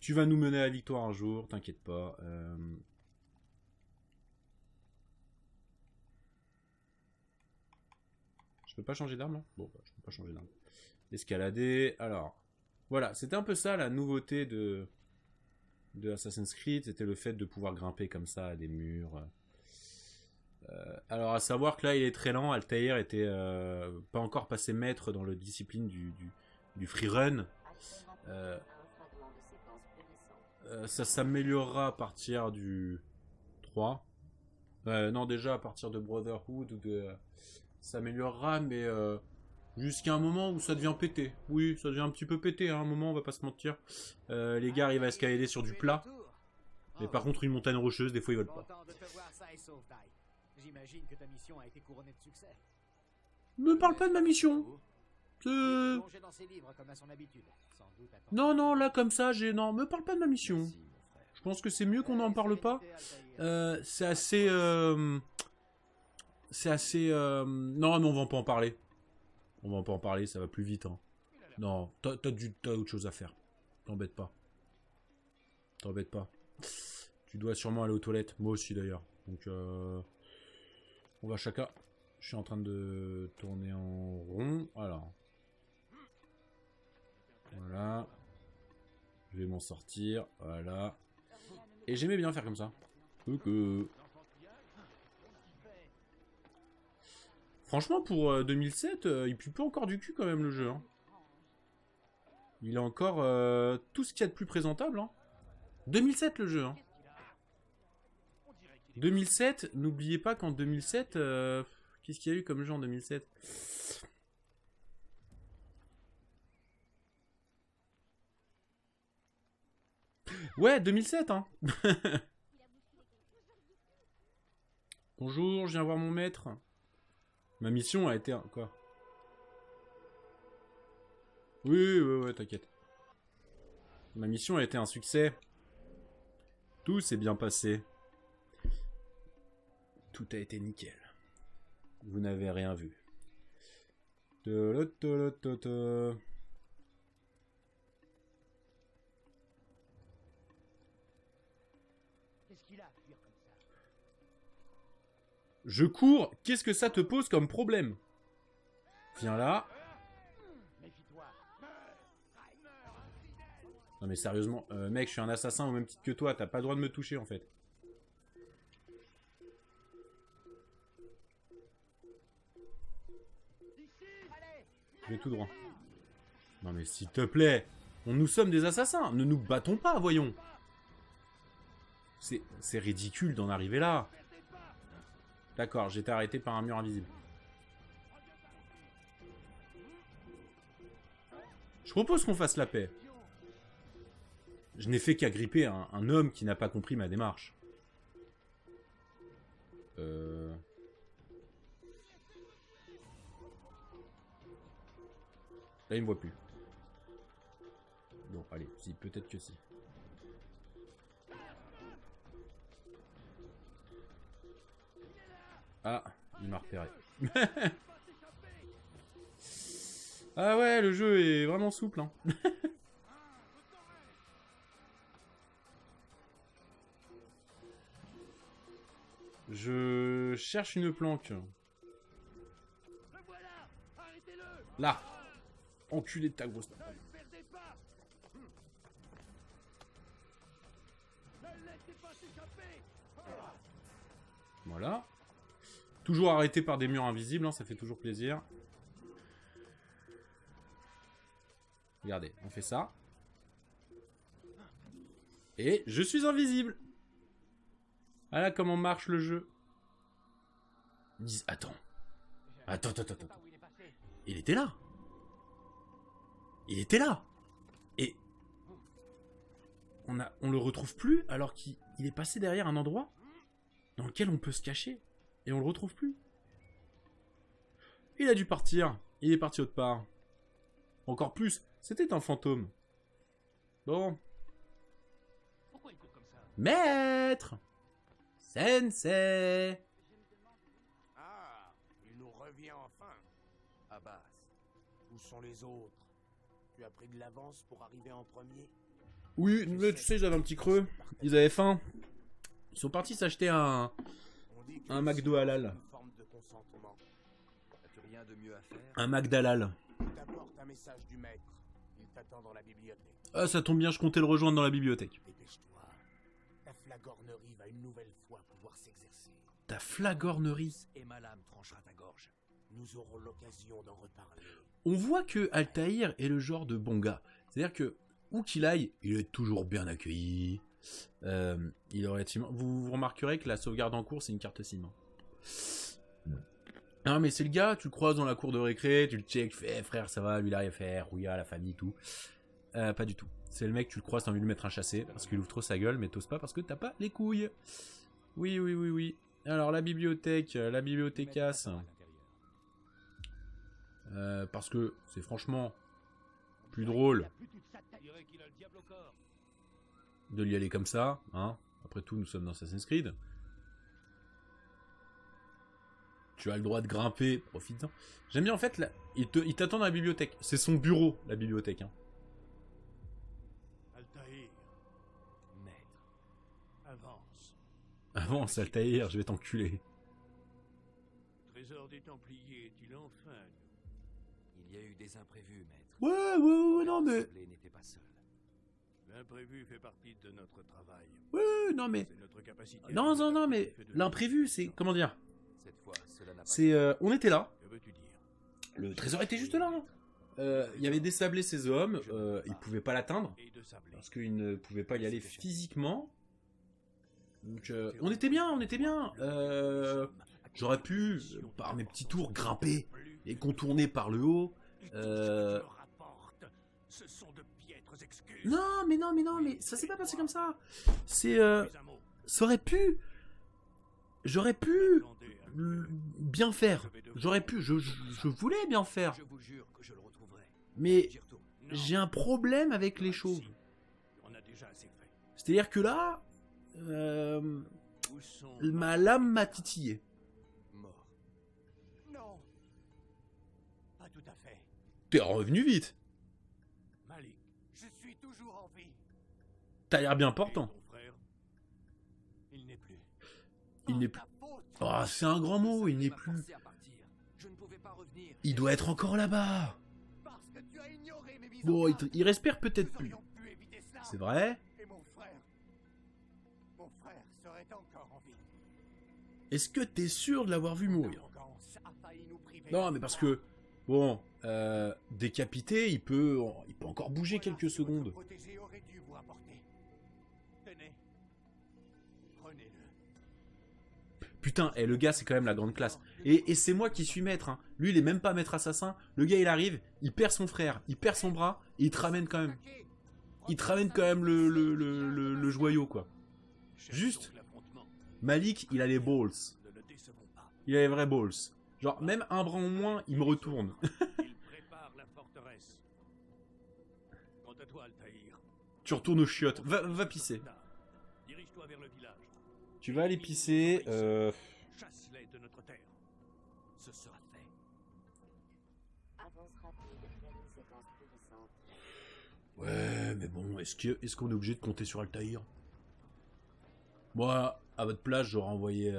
[SPEAKER 1] tu vas nous mener à la victoire un jour, t'inquiète pas. Je peux pas changer d'arme là? Bon, bah, je peux pas changer d'arme. Escalader, alors. Voilà, c'était un peu ça la nouveauté de Assassin's Creed, c'était le fait de pouvoir grimper comme ça à des murs. Alors à savoir que là il est très lent, Altaïr était pas encore passé maître dans la discipline du freerun. Ça s'améliorera à partir du 3. Non, déjà à partir de Brotherhood ou de... Ça s'améliorera, mais jusqu'à un moment où ça devient pété. Oui, ça devient un petit peu pété, hein, à un moment, on va pas se mentir. Les gars arrivent à escalader sur du plat. Mais par contre, une montagne rocheuse, des fois, ils veulent pas.
[SPEAKER 6] Content de te voir ça et sauve taille. J'imagine que ta mission a été couronnée de succès.
[SPEAKER 1] Me parle pas de ma mission.
[SPEAKER 6] Plongé dans ses livres comme à son habitude. Sans doute à
[SPEAKER 1] Non, non, là, comme ça, non, me parle pas de ma mission.
[SPEAKER 4] Merci, mon frère.
[SPEAKER 1] Je pense que c'est mieux qu'on n'en parle pas. C'est assez... C'est assez... Non, mais on va pas en parler. On va pas en parler, ça va plus vite. Hein. Non, t'as autre chose à faire. T'embête pas. T'embête pas. Tu dois sûrement aller aux toilettes. Moi aussi, d'ailleurs. Donc, on va chacun... Je suis en train de tourner en rond. Alors. Voilà. Je vais m'en sortir. Voilà. Et j'aimais bien faire comme ça. Franchement, pour 2007, il pue pas encore du cul quand même le jeu. Hein. Il a encore tout ce qu'il y a de plus présentable. Hein. 2007 le jeu. Hein. 2007, n'oubliez pas qu'en 2007... Qu'est-ce qu'il y a eu comme jeu en 2007? Ouais, 2007, hein. Bonjour, je viens voir mon maître. Ma mission a été... Quoi? Oui, ouais, t'inquiète. Ma mission a été un succès. Tout s'est bien passé. Tout a été nickel. Vous n'avez rien vu.
[SPEAKER 6] Qu'est-ce qu'il a à fuir comme ça?
[SPEAKER 1] Je cours, qu'est-ce que ça te pose comme problème? Viens là.
[SPEAKER 6] Méfie-toi.
[SPEAKER 1] Non mais sérieusement, mec, je suis un assassin au même titre que toi, t'as pas le droit de me toucher en fait. Je vais tout droit. Non mais s'il te plaît, nous sommes des assassins, ne nous battons pas, voyons. C'est ridicule d'en arriver là. D'accord, j'ai été arrêté par un mur invisible. Je propose qu'on fasse la paix. Je n'ai fait qu'agripper un homme qui n'a pas compris ma démarche. Là, il me voit plus. Bon, allez, si, peut-être que si. Ah, il m'a repéré. Ah ouais, le jeu est vraiment souple, hein. Je cherche une planque. Là. Enculé de ta grosse. Voilà. Toujours arrêté par des murs invisibles, hein, ça fait toujours plaisir. Regardez, on fait ça. Et je suis invisible. Voilà comment marche le jeu. Attends. Attends. Il était là. Il était là. Et on le retrouve plus alors qu'il est passé derrière un endroit dans lequel on peut se cacher. Et on le retrouve plus. Il a dû partir. Il est parti autre part. Encore plus, c'était un fantôme. Bon.
[SPEAKER 3] Pourquoi il court comme ça?
[SPEAKER 1] Maître Sensei.
[SPEAKER 6] Ah, il nous revient enfin.
[SPEAKER 4] Abbas,
[SPEAKER 6] Où sont les autres? Tu as pris de l'avance pour arriver en premier?
[SPEAKER 1] Oui, mais tu sais, ils avaient un petit creux. Ils avaient faim. Ils sont partis s'acheter un McDo halal.
[SPEAKER 6] Une forme de consentement.
[SPEAKER 4] as-tu rien de mieux à faire?
[SPEAKER 1] Un McDalal.
[SPEAKER 6] T'apportes un message du maître. Il t'attend dans la bibliothèque.
[SPEAKER 1] Ah, ça tombe bien, je comptais le rejoindre dans la bibliothèque.
[SPEAKER 6] Dépêche-toi. Ta flagornerie va une nouvelle fois pouvoir s'exercer.
[SPEAKER 1] Ta flagornerie.
[SPEAKER 4] Et ma lame tranchera ta gorge.
[SPEAKER 6] Nous aurons l'occasion d'en reparler.
[SPEAKER 1] On voit que Altaïr est le genre de bon gars. C'est-à-dire que, où qu'il aille, il est toujours bien accueilli. Il est relativement... Vous remarquerez que la sauvegarde en cours, c'est une carte SIM. Non, mais c'est le gars, tu le croises dans la cour de récré, tu le check, tu fais, frère, ça va, lui, il a rien fait, rouilla, la famille, tout. Pas du tout. C'est le mec, tu le croises, t'as envie de lui mettre un chassé, parce qu'il ouvre trop sa gueule, mais t'oses pas parce que t'as pas les couilles. Oui. Alors, la bibliothèque, la bibliothécasse... parce que c'est franchement plus drôle de y aller comme ça, hein. Après tout, nous sommes dans Assassin's Creed. Tu as le droit de grimper, profite-en. J'aime bien en fait, là, il t'attend dans la bibliothèque. C'est son bureau, la bibliothèque. Hein.
[SPEAKER 6] Altaïr, maître, avance.
[SPEAKER 1] Avance, Altaïr, je vais t'enculer.
[SPEAKER 6] Trésor des Templiers est-il enfin?
[SPEAKER 4] Il y a eu des imprévus, maître.
[SPEAKER 1] Ouais, non mais...
[SPEAKER 4] Blé n'était pas seul.
[SPEAKER 6] L'imprévu fait partie de notre travail.
[SPEAKER 1] Ouais, non mais...
[SPEAKER 6] C'est notre capacité.
[SPEAKER 1] Non, mais l'imprévu, c'est... Comment dire?
[SPEAKER 4] Cette fois, cela n'a pas
[SPEAKER 1] C'est... on était là.
[SPEAKER 6] Que veux-tu dire?
[SPEAKER 1] Le trésor était juste là. Hein. Il y avait désablé ses hommes. Ils pouvaient pas l'atteindre.
[SPEAKER 6] Et de sablé.
[SPEAKER 1] Parce qu'ils ne pouvaient pas y aller physiquement. Donc, on était bien. J'aurais pu, par mes petits tours, grimper et contourner par le haut.
[SPEAKER 6] Ce sont de piètres excuses.
[SPEAKER 1] Non, mais ça s'est pas passé comme ça. C'est, ça aurait pu. J'aurais pu bien faire. J'aurais pu, je voulais bien faire.
[SPEAKER 4] Je vous jure que je le retrouverai.
[SPEAKER 1] Mais
[SPEAKER 4] J'y retourne.
[SPEAKER 1] j'ai un problème avec les chauves.
[SPEAKER 6] On a déjà assez fait.
[SPEAKER 1] C'est-à-dire que là,
[SPEAKER 6] Où sont
[SPEAKER 1] ma lame m'a titillé.
[SPEAKER 4] Mort.
[SPEAKER 6] Non. Pas tout à fait.
[SPEAKER 1] T'es revenu vite.
[SPEAKER 6] Malik, je suis toujours en vie.
[SPEAKER 1] T'as l'air bien
[SPEAKER 6] Et
[SPEAKER 1] portant.
[SPEAKER 6] ton frère, il n'est plus.
[SPEAKER 1] Il n'est plus. Oh, c'est un grand mot, il n'est plus.
[SPEAKER 4] Forcé à partir. Je ne pouvais pas revenir.
[SPEAKER 1] Il doit être encore là-bas.
[SPEAKER 6] Parce que tu as ignoré mes mises
[SPEAKER 1] Bon,
[SPEAKER 6] en
[SPEAKER 1] il,
[SPEAKER 6] garde.
[SPEAKER 1] il respire peut-être
[SPEAKER 6] Nous
[SPEAKER 1] plus.
[SPEAKER 6] aurions pu éviter cela.
[SPEAKER 1] C'est vrai.
[SPEAKER 6] Et mon frère serait encore en vie.
[SPEAKER 1] Est-ce que t'es sûr de l'avoir vu mourir?
[SPEAKER 6] L'arrogance a failli nous priver
[SPEAKER 1] Non,
[SPEAKER 6] de
[SPEAKER 1] mais parce
[SPEAKER 6] ça.
[SPEAKER 1] que, bon, décapité, il peut encore bouger
[SPEAKER 6] Voilà
[SPEAKER 1] quelques
[SPEAKER 6] ce que votre
[SPEAKER 1] secondes.
[SPEAKER 6] protégé aurait dû vous apporter. Tenez. Prenez-le.
[SPEAKER 1] Putain, le gars, c'est quand même la grande classe. Et c'est moi qui suis maître. Hein. Lui, il est même pas maître assassin. Le gars, il arrive, il perd son frère, il perd son bras, et il te ramène quand même. Il te ramène quand même le joyau, quoi. Juste. Malik, il a les balls.
[SPEAKER 6] De le
[SPEAKER 1] Il a les vrais balls. Genre, même un bras en moins, il me retourne.
[SPEAKER 6] Il prépare la forteresse. Quant à toi, Altaïr.
[SPEAKER 1] Tu retournes aux chiottes. Va pisser.
[SPEAKER 6] Dirige-toi vers le village.
[SPEAKER 1] Tu vas aller pisser.
[SPEAKER 6] Chasse-les de notre terre. Ce sera fait.
[SPEAKER 5] Avance rapide vers une séquence plus récente.
[SPEAKER 1] Ouais, mais bon, est-ce qu'on est obligé de compter sur Altaïr? Moi, à votre place, j'aurais envoyé...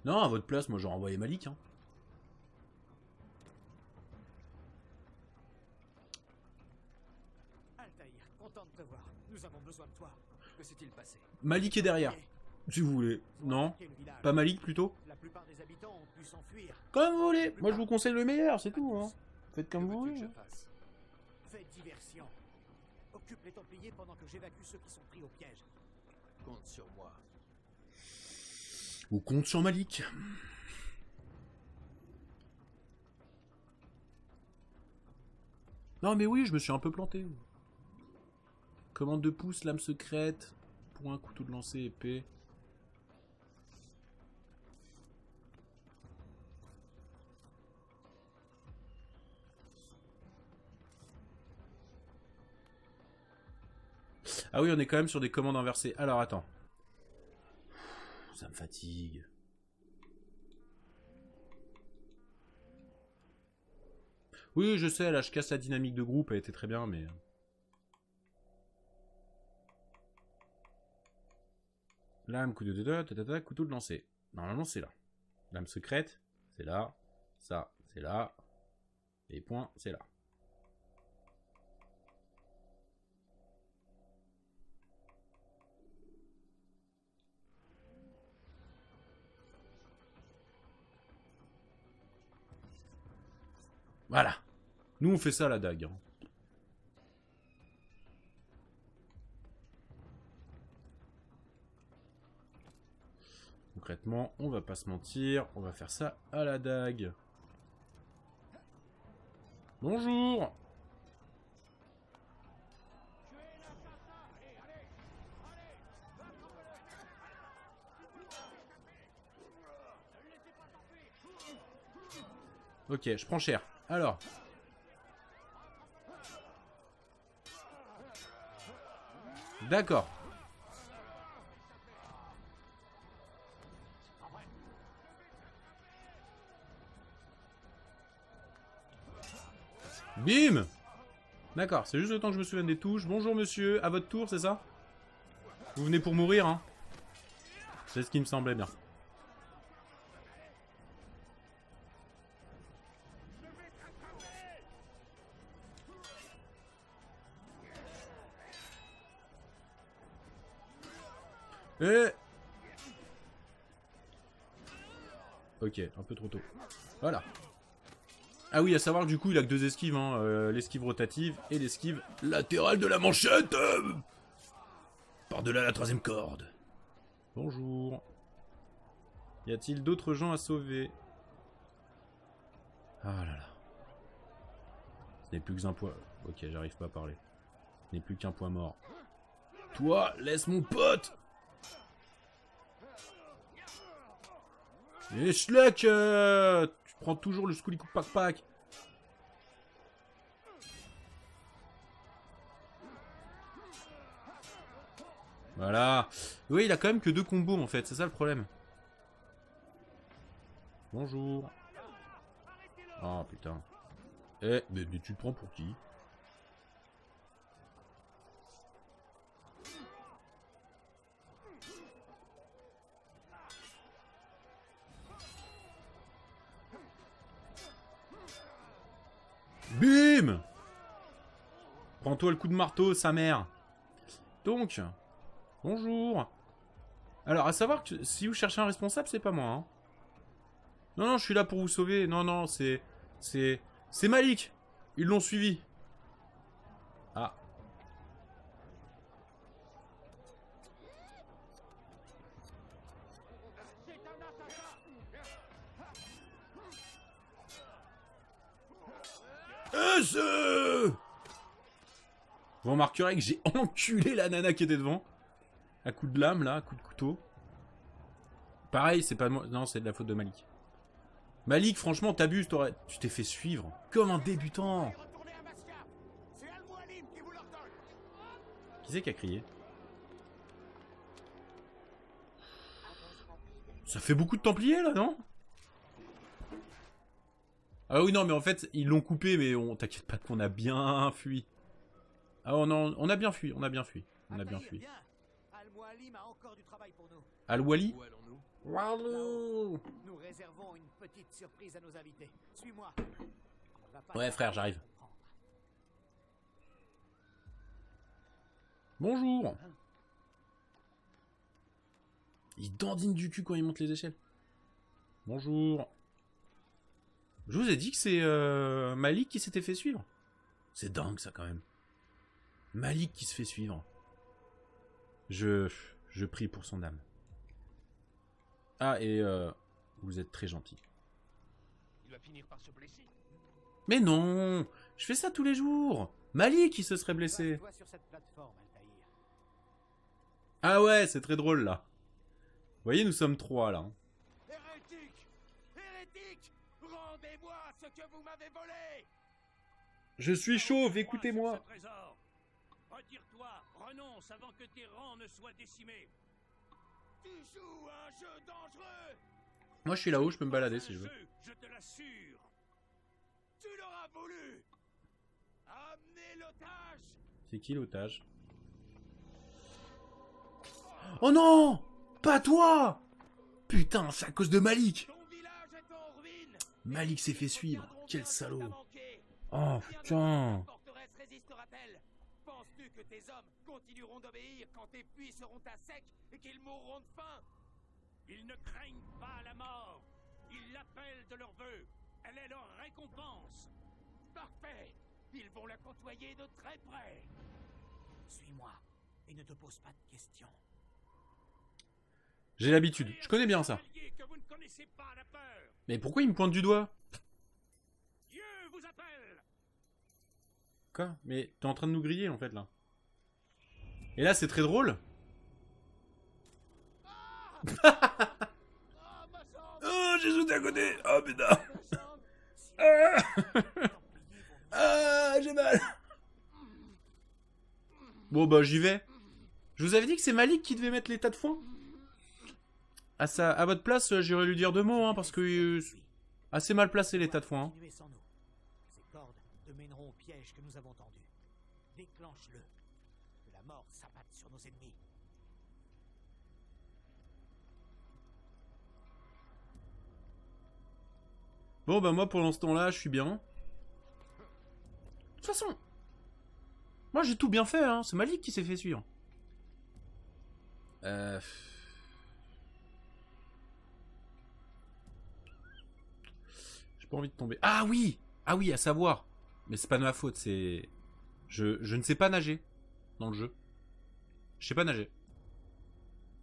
[SPEAKER 1] Non, à votre place, moi, j'aurais envoyé Malik. Hein.
[SPEAKER 6] Altaïr, content de te voir. Nous avons besoin de toi.
[SPEAKER 4] Que s'est-il passé?
[SPEAKER 1] Malik est derrière, si vous voulez. Non? Pas Malik, plutôt?
[SPEAKER 6] La plupart des habitants ont pu s'enfuir.
[SPEAKER 1] Comme vous voulez. Moi, je vous conseille le meilleur, c'est tout. Hein. Faites
[SPEAKER 4] Que
[SPEAKER 1] comme vous
[SPEAKER 4] veux-tu que
[SPEAKER 1] voulez.
[SPEAKER 4] je fasse?
[SPEAKER 6] Fais diversion. Occupe les Templiers pendant que j'évacue ceux qui sont pris au piège.
[SPEAKER 4] Compte sur moi.
[SPEAKER 1] Ou compte sur Malik. Non mais oui, je me suis un peu planté. Commande de pouce, lame secrète, point, couteau de lancer, épée. Ah oui, on est quand même sur des commandes inversées. Alors attends. Ça me fatigue. Oui, je sais, là, je casse la dynamique de groupe, elle était très bien, mais... Lame, couteau de lancer. Normalement, c'est là. Lame secrète, c'est là. Ça, c'est là. Et point, c'est là. Voilà. Nous, on fait ça à la dague. Hein. Concrètement, on va pas se mentir. On va faire ça à la dague. Bonjour. Ok, je prends cher. Alors. D'accord. Bim! D'accord, c'est juste le temps que je me souvienne des touches. Bonjour monsieur, à votre tour, c'est ça? Vous venez pour mourir, hein? C'est ce qui me semblait bien. Ok, un peu trop tôt. Voilà. Ah oui, à savoir que du coup, il a que deux esquives, hein, l'esquive rotative et l'esquive latérale de la manchette. Par-delà la troisième corde. Bonjour. Y a-t-il d'autres gens à sauver? Ah là là. Ce n'est plus qu'un point... Ok, j'arrive pas à parler. Ce n'est plus qu'un point mort. Toi, laisse mon pote. Et Schleck, tu prends toujours le Skoulikou Pak Pak. Voilà. Oui, il a quand même que 2 combos en fait, c'est ça le problème. Bonjour. Oh putain. Eh, mais tu te prends pour qui? Bim! Prends-toi le coup de marteau, sa mère. Donc, bonjour. Alors, à savoir que si vous cherchez un responsable, c'est pas moi. Hein. Non, non, je suis là pour vous sauver. Non, non, c'est Malik. Ils l'ont suivi. Ah. Vous remarquerez que j'ai enculé la nana qui était devant. À coup de lame, là, à coup de couteau. Pareil, c'est pas moi. Non, c'est de la faute de Malik. Malik, franchement, t'abuses, tu t'es fait suivre. Comme un débutant.
[SPEAKER 6] Retournez à Mascar. C'est Al-Mualim qui vous l'ordonne.
[SPEAKER 1] Qui c'est qui a crié? Ça fait beaucoup de Templiers, là, non? Ah oui, non, mais en fait, ils l'ont coupé, mais t'inquiète pas qu'on a bien fui. Ah, on a bien fui, on a bien fui. On a bien
[SPEAKER 6] Altaïr,
[SPEAKER 1] fui.
[SPEAKER 6] viens. Al-Mualim a encore du travail pour nous.
[SPEAKER 1] Al-Wali?
[SPEAKER 4] Où allons-nous?
[SPEAKER 1] Walou.
[SPEAKER 6] Nous réservons une petite surprise à nos invités. Suis-moi. On va pas
[SPEAKER 1] Ouais, frère, j'arrive.
[SPEAKER 6] prendre.
[SPEAKER 1] Bonjour. Il dandine du cul quand il monte les échelles. Bonjour. Je vous ai dit que c'est Malik qui s'était fait suivre. C'est dingue ça quand même. Malik qui se fait suivre. Je prie pour son âme. Ah, et vous êtes très gentil.
[SPEAKER 3] Il va finir par se blesser.
[SPEAKER 1] Mais non, je fais ça tous les jours. Malik qui se serait blessé.
[SPEAKER 6] Passe-toi sur cette plateforme, Altaïr.
[SPEAKER 1] Ah ouais, c'est très drôle là. Vous voyez, nous sommes 3 là. hein.
[SPEAKER 6] Hérétique! Hérétique! Rendez-moi ce que vous m'avez volé!
[SPEAKER 1] Je suis chauve, écoutez-moi.
[SPEAKER 3] Ce trésor. Retire-toi, renonce avant que tes rangs ne soient décimés.
[SPEAKER 6] Tu joues à un jeu dangereux!
[SPEAKER 1] Moi je suis là-haut, je peux me balader si je veux.
[SPEAKER 3] Je te l'assure.
[SPEAKER 6] Tu l'auras voulu! Amenez l'otage!
[SPEAKER 1] C'est qui l'otage? Oh non! Pas toi! Putain, c'est à cause de Malik!
[SPEAKER 6] Ton village est en ruine!
[SPEAKER 1] Malik s'est fait suivre. Quel
[SPEAKER 6] Ce qui
[SPEAKER 1] salaud!
[SPEAKER 6] t'a manqué.
[SPEAKER 1] Oh putain!
[SPEAKER 6] La forteresse résistera-t-elle? Penses-tu que tes hommes continueront d'obéir quand tes puits seront à sec et qu'ils mourront de faim?
[SPEAKER 3] Ils ne craignent pas la mort. Ils l'appellent de leur vœu. Elle est leur récompense.
[SPEAKER 6] Parfait! Ils vont la côtoyer de très près! Suis-moi et ne te pose pas de questions.
[SPEAKER 1] J'ai l'habitude, je connais bien ça.
[SPEAKER 3] Chevalier que vous ne connaissez pas la peur.
[SPEAKER 1] Mais pourquoi il me pointe du doigt?
[SPEAKER 3] Dieu vous appelle.
[SPEAKER 1] Quoi? Mais t'es en train de nous griller en fait là. Et là c'est très drôle. Oh, j'ai sauté à côté! Oh putain! Ah, j'ai mal! Bon bah j'y vais. Je vous avais dit que c'est Malik qui devait mettre les tas de foin. À votre place, j'irais lui dire 2 mots, hein, parce que assez mal placé les tas de foin. hein.
[SPEAKER 6] Continuez sans nous. Ces cordes te mèneront au piège que nous avons tendu. Déclenche-le. Que la mort s'abatte sur nos ennemis.
[SPEAKER 1] Bon bah moi pour l'instant là, je suis bien. De toute façon, moi j'ai tout bien fait, hein. C'est Malik qui s'est fait suivre. J'ai pas envie de tomber. Ah oui! Ah oui, à savoir. Mais c'est pas de ma faute, c'est... Je ne sais pas nager dans le jeu. Je sais pas nager.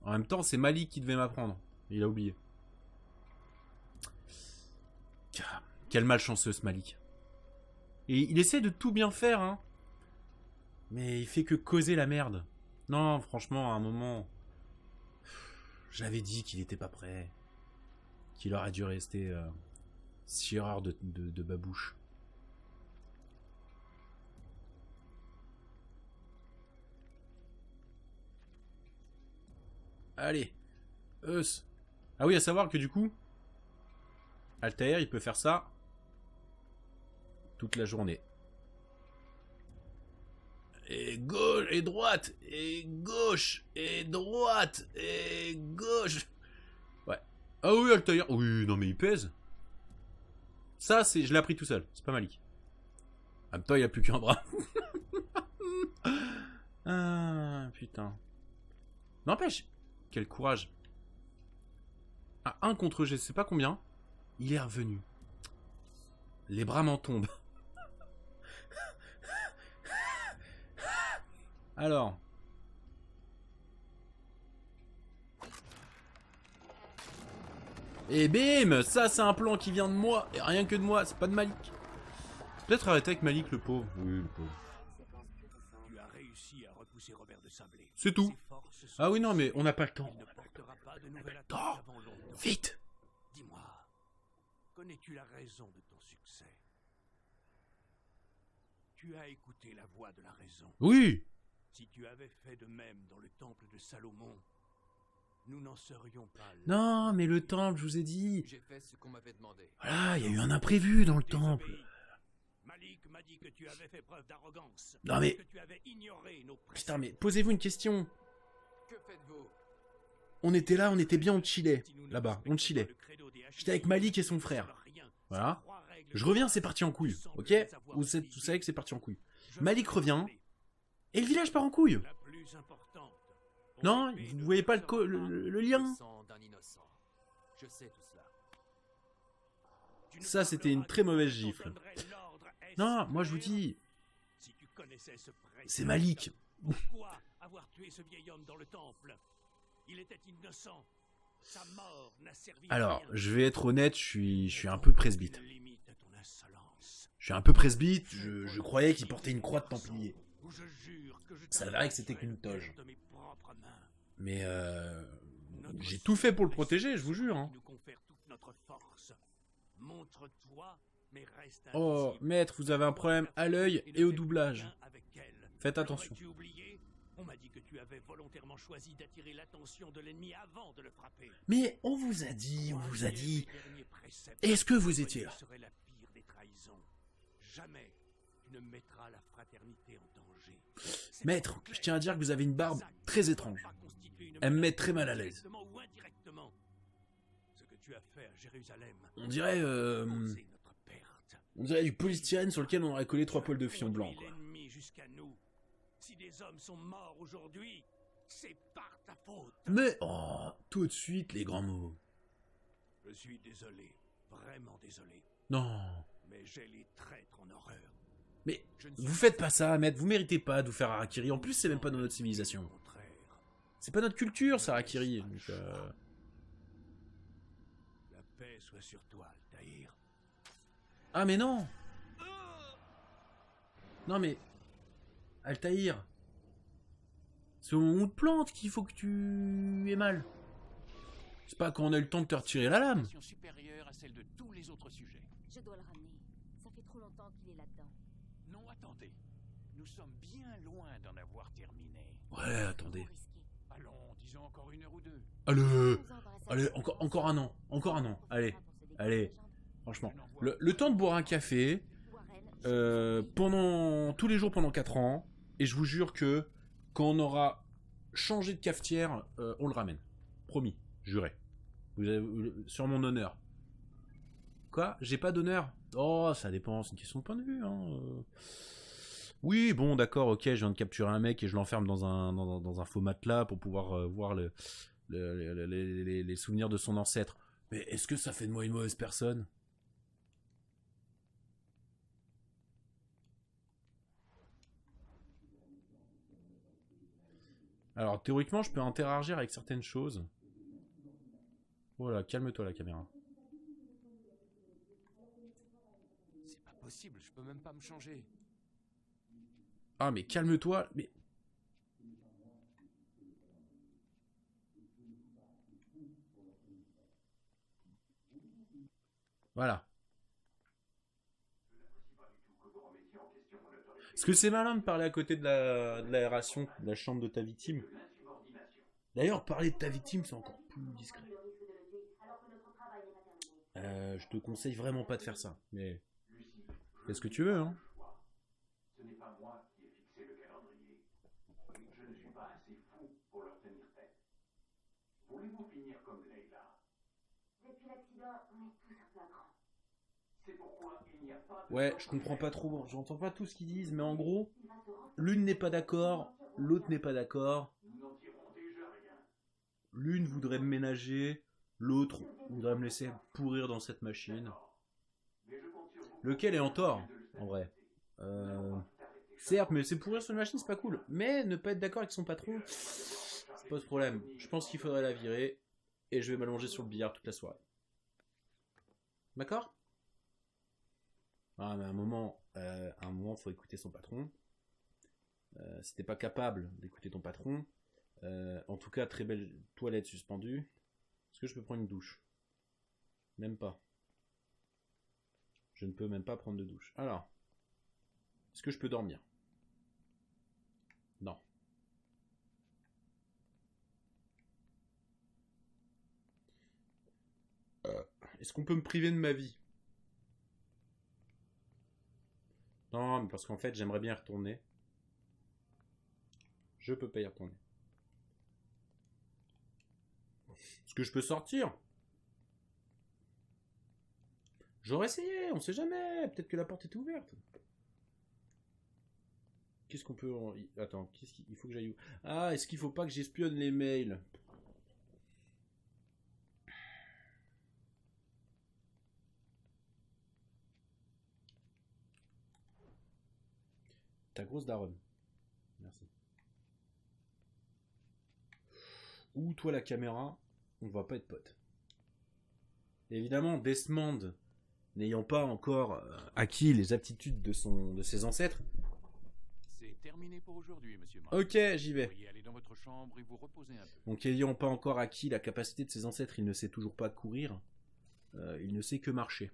[SPEAKER 1] En même temps, c'est Malik qui devait m'apprendre. Il a oublié. Quel malchanceux ce Malik. Et il essaie de tout bien faire, hein. Mais il fait que causer la merde. Non, franchement, à un moment... J'avais dit qu'il était pas prêt. Qu'il aurait dû rester... scieur de babouche. Allez. Eus. Ah oui, à savoir que du coup... Altaïr, il peut faire ça... toute la journée. Et gauche, et droite, et gauche, et droite, et gauche. Ouais. Ah oui, Altaïr. Oui, non mais il pèse. Ça, c'est, je l'ai appris tout seul. C'est pas Malik. En même temps, il a plus qu'un bras. Ah, putain. N'empêche. Quel courage. À 1 contre je sais pas combien. Il est revenu. Les bras m'en tombent. Alors. Et bim! Ça, c'est un plan qui vient de moi. Et rien que de moi, c'est pas de Malik. Peut-être arrêter avec Malik, le pauvre. Oui, le pauvre.
[SPEAKER 3] Tu as réussi à repousser
[SPEAKER 6] ces revers de sablé.
[SPEAKER 1] C'est tout.
[SPEAKER 6] Ses forces sont
[SPEAKER 1] Ah oui, non, mais on n'a pas le temps.
[SPEAKER 6] Il ne portera pas de nouvelle
[SPEAKER 1] temps.
[SPEAKER 6] attaque avant longtemps.
[SPEAKER 1] Vite!
[SPEAKER 6] Dis-moi, connais-tu la raison de ton succès? Tu as écouté la voix de la raison.
[SPEAKER 1] Oui!
[SPEAKER 6] Si tu avais fait de même dans le temple de Salomon, nous n'en serions pas là.
[SPEAKER 1] Non, mais le temple, je vous ai dit.
[SPEAKER 4] J'ai fait ce qu'on m'avait demandé.
[SPEAKER 1] Voilà, il y a eu un imprévu dans le temple.
[SPEAKER 6] Désobéis. Malik m'a dit que tu avais fait preuve d'arrogance.
[SPEAKER 1] Non, mais-
[SPEAKER 6] Que tu avais ignoré nos préceptes.
[SPEAKER 1] Putain, mais posez-vous une question.
[SPEAKER 4] Que faites-vous?
[SPEAKER 1] On était là, on était bien, on chillait.
[SPEAKER 6] Si nous ne
[SPEAKER 1] Là-bas, on
[SPEAKER 6] respectons
[SPEAKER 1] chillait.
[SPEAKER 6] pas le credo des
[SPEAKER 1] J'étais avec Malik et son frère.
[SPEAKER 6] rien.
[SPEAKER 1] Voilà.
[SPEAKER 6] Ces trois règles
[SPEAKER 1] Je reviens, c'est parti en couille. Ok? Vous savez que c'est parti en couille.
[SPEAKER 6] Je
[SPEAKER 1] Malik
[SPEAKER 6] veux
[SPEAKER 1] revient.
[SPEAKER 6] parler.
[SPEAKER 1] Et le village part en couille.
[SPEAKER 6] La plus importante. Ton
[SPEAKER 1] Non,
[SPEAKER 6] épée
[SPEAKER 1] vous
[SPEAKER 6] ne
[SPEAKER 1] voyez pas le,
[SPEAKER 6] percera
[SPEAKER 1] le
[SPEAKER 4] Le
[SPEAKER 1] lien?
[SPEAKER 4] sang d'un innocent. Je sais tout cela.
[SPEAKER 6] Tu ne
[SPEAKER 1] Ça, c'était une très mauvaise
[SPEAKER 6] parleras
[SPEAKER 1] gifle.
[SPEAKER 6] que t'en donnerais l'ordre. Est-ce
[SPEAKER 1] Non, moi je vous
[SPEAKER 6] clair?
[SPEAKER 1] dis,
[SPEAKER 6] Si tu connaissais ce précepte,
[SPEAKER 1] c'est Malik.
[SPEAKER 6] pourquoi avoir tué ce vieil homme dans le temple? Il était innocent. Sa mort n'a servi à
[SPEAKER 1] Alors,
[SPEAKER 6] rien.
[SPEAKER 1] je vais être honnête, je suis un peu presbyte.
[SPEAKER 6] Une limite à ton insolence.
[SPEAKER 1] Je suis un peu presbyte, je croyais qu'il portait une croix de templier.
[SPEAKER 6] Où je jure que je
[SPEAKER 1] Ça s'avérait que c'était
[SPEAKER 6] t'arracherai
[SPEAKER 1] qu'une
[SPEAKER 6] le
[SPEAKER 1] toge.
[SPEAKER 6] cœur de mes propres mains.
[SPEAKER 1] Mais
[SPEAKER 6] Notre
[SPEAKER 1] j'ai tout fait pour le
[SPEAKER 6] sang
[SPEAKER 1] protéger, je vous jure. Hein.
[SPEAKER 6] nous confère toute notre force. Montre-toi, mais reste
[SPEAKER 1] Oh,
[SPEAKER 6] invisible.
[SPEAKER 1] maître, vous avez un problème à l'œil et au doublage.
[SPEAKER 6] Avec elle.
[SPEAKER 1] Faites attention.
[SPEAKER 6] L'aurais-tu oublié? On m'a dit que tu avais volontairement choisi d'attirer l'attention de l'ennemi avant de le frapper.
[SPEAKER 1] Mais on vous a dit, on vous a dit.
[SPEAKER 6] Dernier précepte.
[SPEAKER 1] Est-ce que vous étiez là?
[SPEAKER 6] Serait la pire des trahisons. Jamais tu ne mettras la fraternité en danger. C'est
[SPEAKER 1] Maître,
[SPEAKER 6] clair.
[SPEAKER 1] je tiens à dire que vous avez une barbe
[SPEAKER 6] Ça
[SPEAKER 1] très
[SPEAKER 6] ne
[SPEAKER 1] étrange.
[SPEAKER 6] doit pas constituer une
[SPEAKER 1] Elle me met
[SPEAKER 6] menace
[SPEAKER 1] très mal à l'aise.
[SPEAKER 6] directement ou indirectement. Ce que tu as fait à Jérusalem.
[SPEAKER 1] On dirait,
[SPEAKER 6] causé notre perte.
[SPEAKER 1] on dirait du polystyrène sur lequel on aurait collé 3 poils de fion blanc, quoi.
[SPEAKER 6] L'ennemi jusqu'à nous. Si des hommes sont morts aujourd'hui, c'est par ta faute.
[SPEAKER 1] Mais, oh, tout de suite, les grands mots.
[SPEAKER 6] Je suis désolé, vraiment désolé,
[SPEAKER 1] Non.
[SPEAKER 6] mais j'ai les traîtres en horreur.
[SPEAKER 1] Mais,
[SPEAKER 6] Je ne
[SPEAKER 1] vous
[SPEAKER 6] suis
[SPEAKER 1] faites pas ça, maître, vous méritez pas de vous faire harakiri. En plus, c'est même pas dans notre civilisation.
[SPEAKER 6] Au contraire,
[SPEAKER 1] C'est pas notre culture, ça, harakiri. Donc,
[SPEAKER 6] la paix soit sur toi, Altaïr.
[SPEAKER 1] Ah, mais non. Non, mais... Altaïr. C'est au moment où on te plante qu'il faut que tu aies mal. C'est pas quand on a eu le temps de te retirer la lame.
[SPEAKER 3] Dimension supérieure à celle de tous les autres sujets.
[SPEAKER 2] Je dois le ramener. Ça fait trop longtemps qu'il est là-dedans.
[SPEAKER 3] Non, attendez. Nous sommes bien loin d'en avoir terminé.
[SPEAKER 1] Ouais, attendez.
[SPEAKER 2] Trop risqué.
[SPEAKER 3] Allons, disons encore 1 heure ou 2.
[SPEAKER 1] Allez,
[SPEAKER 2] 11 ans paraissait
[SPEAKER 1] allez,
[SPEAKER 2] assez
[SPEAKER 1] encore un an. Encore un an. Allez,
[SPEAKER 2] pour se dégager
[SPEAKER 1] allez.
[SPEAKER 2] des jambes.
[SPEAKER 1] Franchement. Le temps de boire un café,
[SPEAKER 2] Warren,
[SPEAKER 1] pendant tous les jours pendant 4 ans, et je vous jure que quand on aura changé de cafetière, on le ramène. Promis, juré. Sur mon honneur. Quoi? J'ai pas d'honneur? Oh, ça dépend, c'est une question de point de vue. Hein. Oui, bon, d'accord, ok, je viens de capturer un mec et je l'enferme dans un faux matelas pour pouvoir voir les souvenirs de son ancêtre. Mais est-ce que ça fait de moi une mauvaise personne? Alors, théoriquement, je peux interagir avec certaines choses. Voilà, calme-toi la caméra.
[SPEAKER 4] C'est pas possible, je peux même pas me changer.
[SPEAKER 1] Ah, mais calme-toi, mais... Voilà. Est-ce que c'est malin de parler à côté de l'aération, de la chambre de ta victime? D'ailleurs, parler de ta victime, c'est encore plus discret. Je te conseille vraiment pas de faire ça, mais... Fais ce que tu veux, hein.
[SPEAKER 3] Ce n'est pas moi qui ai fixé le calendrier. Je ne suis pas assez fou pour leur tenir tête. Voulez-vous finir comme Leila?
[SPEAKER 5] Depuis l'accident, on est tous un peu à cran.
[SPEAKER 3] C'est pourquoi il n'y a pas de...
[SPEAKER 1] Ouais, je comprends pas trop, j'entends pas tout ce qu'ils disent, mais en gros, l'une n'est pas d'accord, l'autre n'est pas d'accord,
[SPEAKER 3] Nous n'en tirons déjà rien.
[SPEAKER 1] l'une voudrait me ménager, l'autre voudrait me laisser pourrir dans cette machine.
[SPEAKER 3] Mais je compte sur vous.
[SPEAKER 1] Lequel est en tort, en vrai? Certes, mais c'est pourrir sur une machine, c'est pas cool. Mais ne pas être d'accord avec son patron, c'est pas ce problème. Je pense qu'il faudrait la virer, et je vais m'allonger sur le billard toute la soirée. D'accord? Ah, mais à un moment, faut écouter son patron. si t'es pas capable d'écouter ton patron. En tout cas, très belle toilette suspendue. Est-ce que je peux prendre une douche? Même pas. Je ne peux même pas prendre de douche. Alors, est-ce que je peux dormir? Non. Est-ce qu'on peut me priver de ma vie? Non, mais parce qu'en fait, j'aimerais bien y retourner. Je peux pas y retourner. Est-ce que je peux sortir? J'aurais essayé, on sait jamais. Peut-être que la porte est ouverte. Qu'est-ce qu'on peut... Attends, qu'est-ce qu'il faut que j'aille où? Ah, est-ce qu'il faut pas que j'espionne les mails? Ta grosse daronne. Merci. Ou toi la caméra, on va pas être potes. Évidemment, Desmond, n'ayant pas encore acquis les aptitudes de ses ancêtres.
[SPEAKER 3] C'est terminé pour aujourd'hui, monsieur Mark.
[SPEAKER 1] Ok, j'y vais.
[SPEAKER 3] Vous pourriez aller dans votre chambre et vous reposer un peu.
[SPEAKER 1] Donc, ayant pas encore acquis la capacité de ses ancêtres, il ne sait toujours pas courir. Il ne sait que marcher.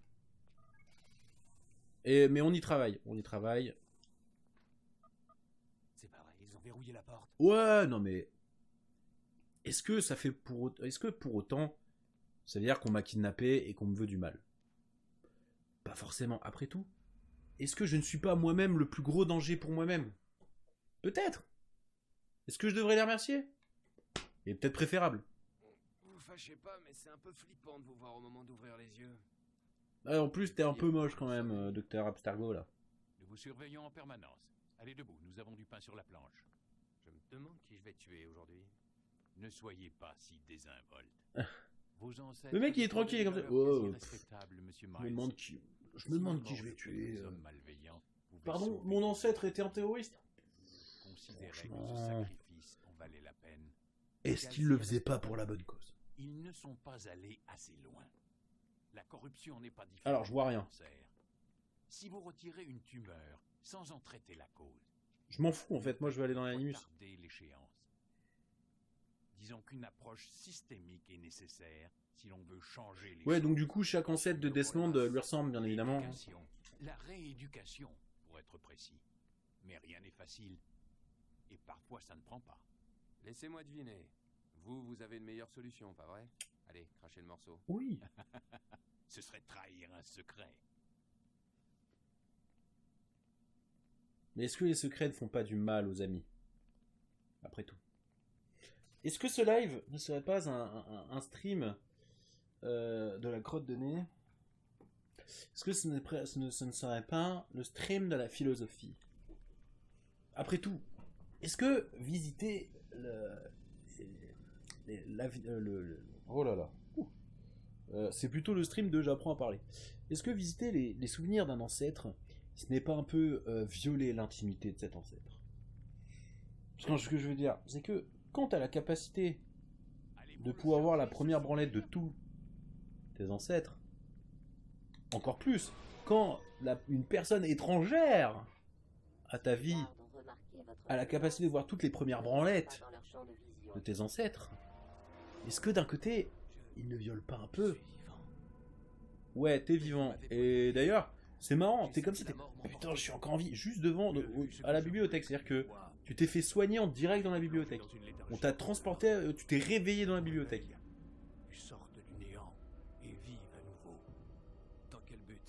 [SPEAKER 1] Mais on y travaille. On y travaille.
[SPEAKER 6] C'est pas vrai, ils ont verrouillé la porte.
[SPEAKER 1] Ouais, non mais... Est-ce que ça fait Est-ce que pour autant, ça veut dire qu'on m'a kidnappé et qu'on me veut du mal? Pas forcément. Après tout, est-ce que je ne suis pas moi-même le plus gros danger pour moi-même? Peut-être. Est-ce que je devrais les remercier? Et peut-être préférable.
[SPEAKER 7] Vous fâchez pas, mais c'est un peu flippant de vous voir au moment d'ouvrir les yeux.
[SPEAKER 1] Ah, en plus, t'es un peu moche quand même, Docteur Abstergo, là.
[SPEAKER 3] Nous vous surveillons en permanence. Allez debout, nous avons du pain sur la planche.
[SPEAKER 7] Je me demande qui je vais tuer aujourd'hui.
[SPEAKER 3] Ne soyez pas si désinvolte. Vos ancêtres...
[SPEAKER 1] Le mec, il est tranquille, comme ça. Oh,
[SPEAKER 3] irrespectable, monsieur
[SPEAKER 1] je me demande qui je vais tuer.
[SPEAKER 3] Pardon,
[SPEAKER 1] Pardon, mon ancêtre était un terroriste?
[SPEAKER 3] Considérez que ce
[SPEAKER 1] Franchement.
[SPEAKER 3] sacrifice en valait la peine.
[SPEAKER 1] Est-ce qu'il le faisait pas pour la bonne cause?
[SPEAKER 3] Ils ne sont pas allés assez loin. La corruption n'est pas différente.
[SPEAKER 1] Alors, je vois rien.
[SPEAKER 3] du cancer. Si vous retirez une tumeur sans en traiter la cause,
[SPEAKER 1] Je m'en fous, en fait. Moi, je vais aller dans l'animus.
[SPEAKER 3] retardez l'échéance. Disons qu'une approche systémique est nécessaire si l'on veut changer les
[SPEAKER 1] Ouais,
[SPEAKER 3] choses.
[SPEAKER 1] donc du coup, chaque ancêtre de Desmond lui ressemble, bien évidemment.
[SPEAKER 3] L'éducation, la rééducation, pour être précis. Mais rien n'est facile. Et parfois, ça ne prend pas.
[SPEAKER 7] Laissez-moi deviner. Vous avez une meilleure solution, pas vrai? Allez, crachez le morceau.
[SPEAKER 1] Oui.
[SPEAKER 3] Ce serait trahir un secret.
[SPEAKER 1] Mais est-ce que les secrets ne font pas du mal aux amis? Après tout. Est-ce que ce live ne serait pas un stream de la grotte de nez? Est-ce que ce ne serait pas le stream de la philosophie? Après tout, est-ce que visiter oh là là. C'est plutôt le stream de j'apprends à parler. Est-ce que visiter les souvenirs d'un ancêtre, ce n'est pas un peu violer l'intimité de cet ancêtre? Parce que ce que je veux dire, c'est que quand tu as la capacité de pouvoir voir la première branlette de tous tes ancêtres, encore plus, quand une personne étrangère à ta vie a la capacité de voir toutes les premières branlettes de tes ancêtres, est-ce que d'un côté, il ne viole pas un peu? Ouais, t'es vivant. Et d'ailleurs, c'est marrant, t'es comme ça, putain, je suis encore en vie, juste devant, à la bibliothèque. C'est-à-dire que tu t'es fait soigner en direct dans la bibliothèque. On t'a transporté, tu t'es réveillé dans la bibliothèque.
[SPEAKER 6] Tu sortes du néant et vives à nouveau. Dans quel but?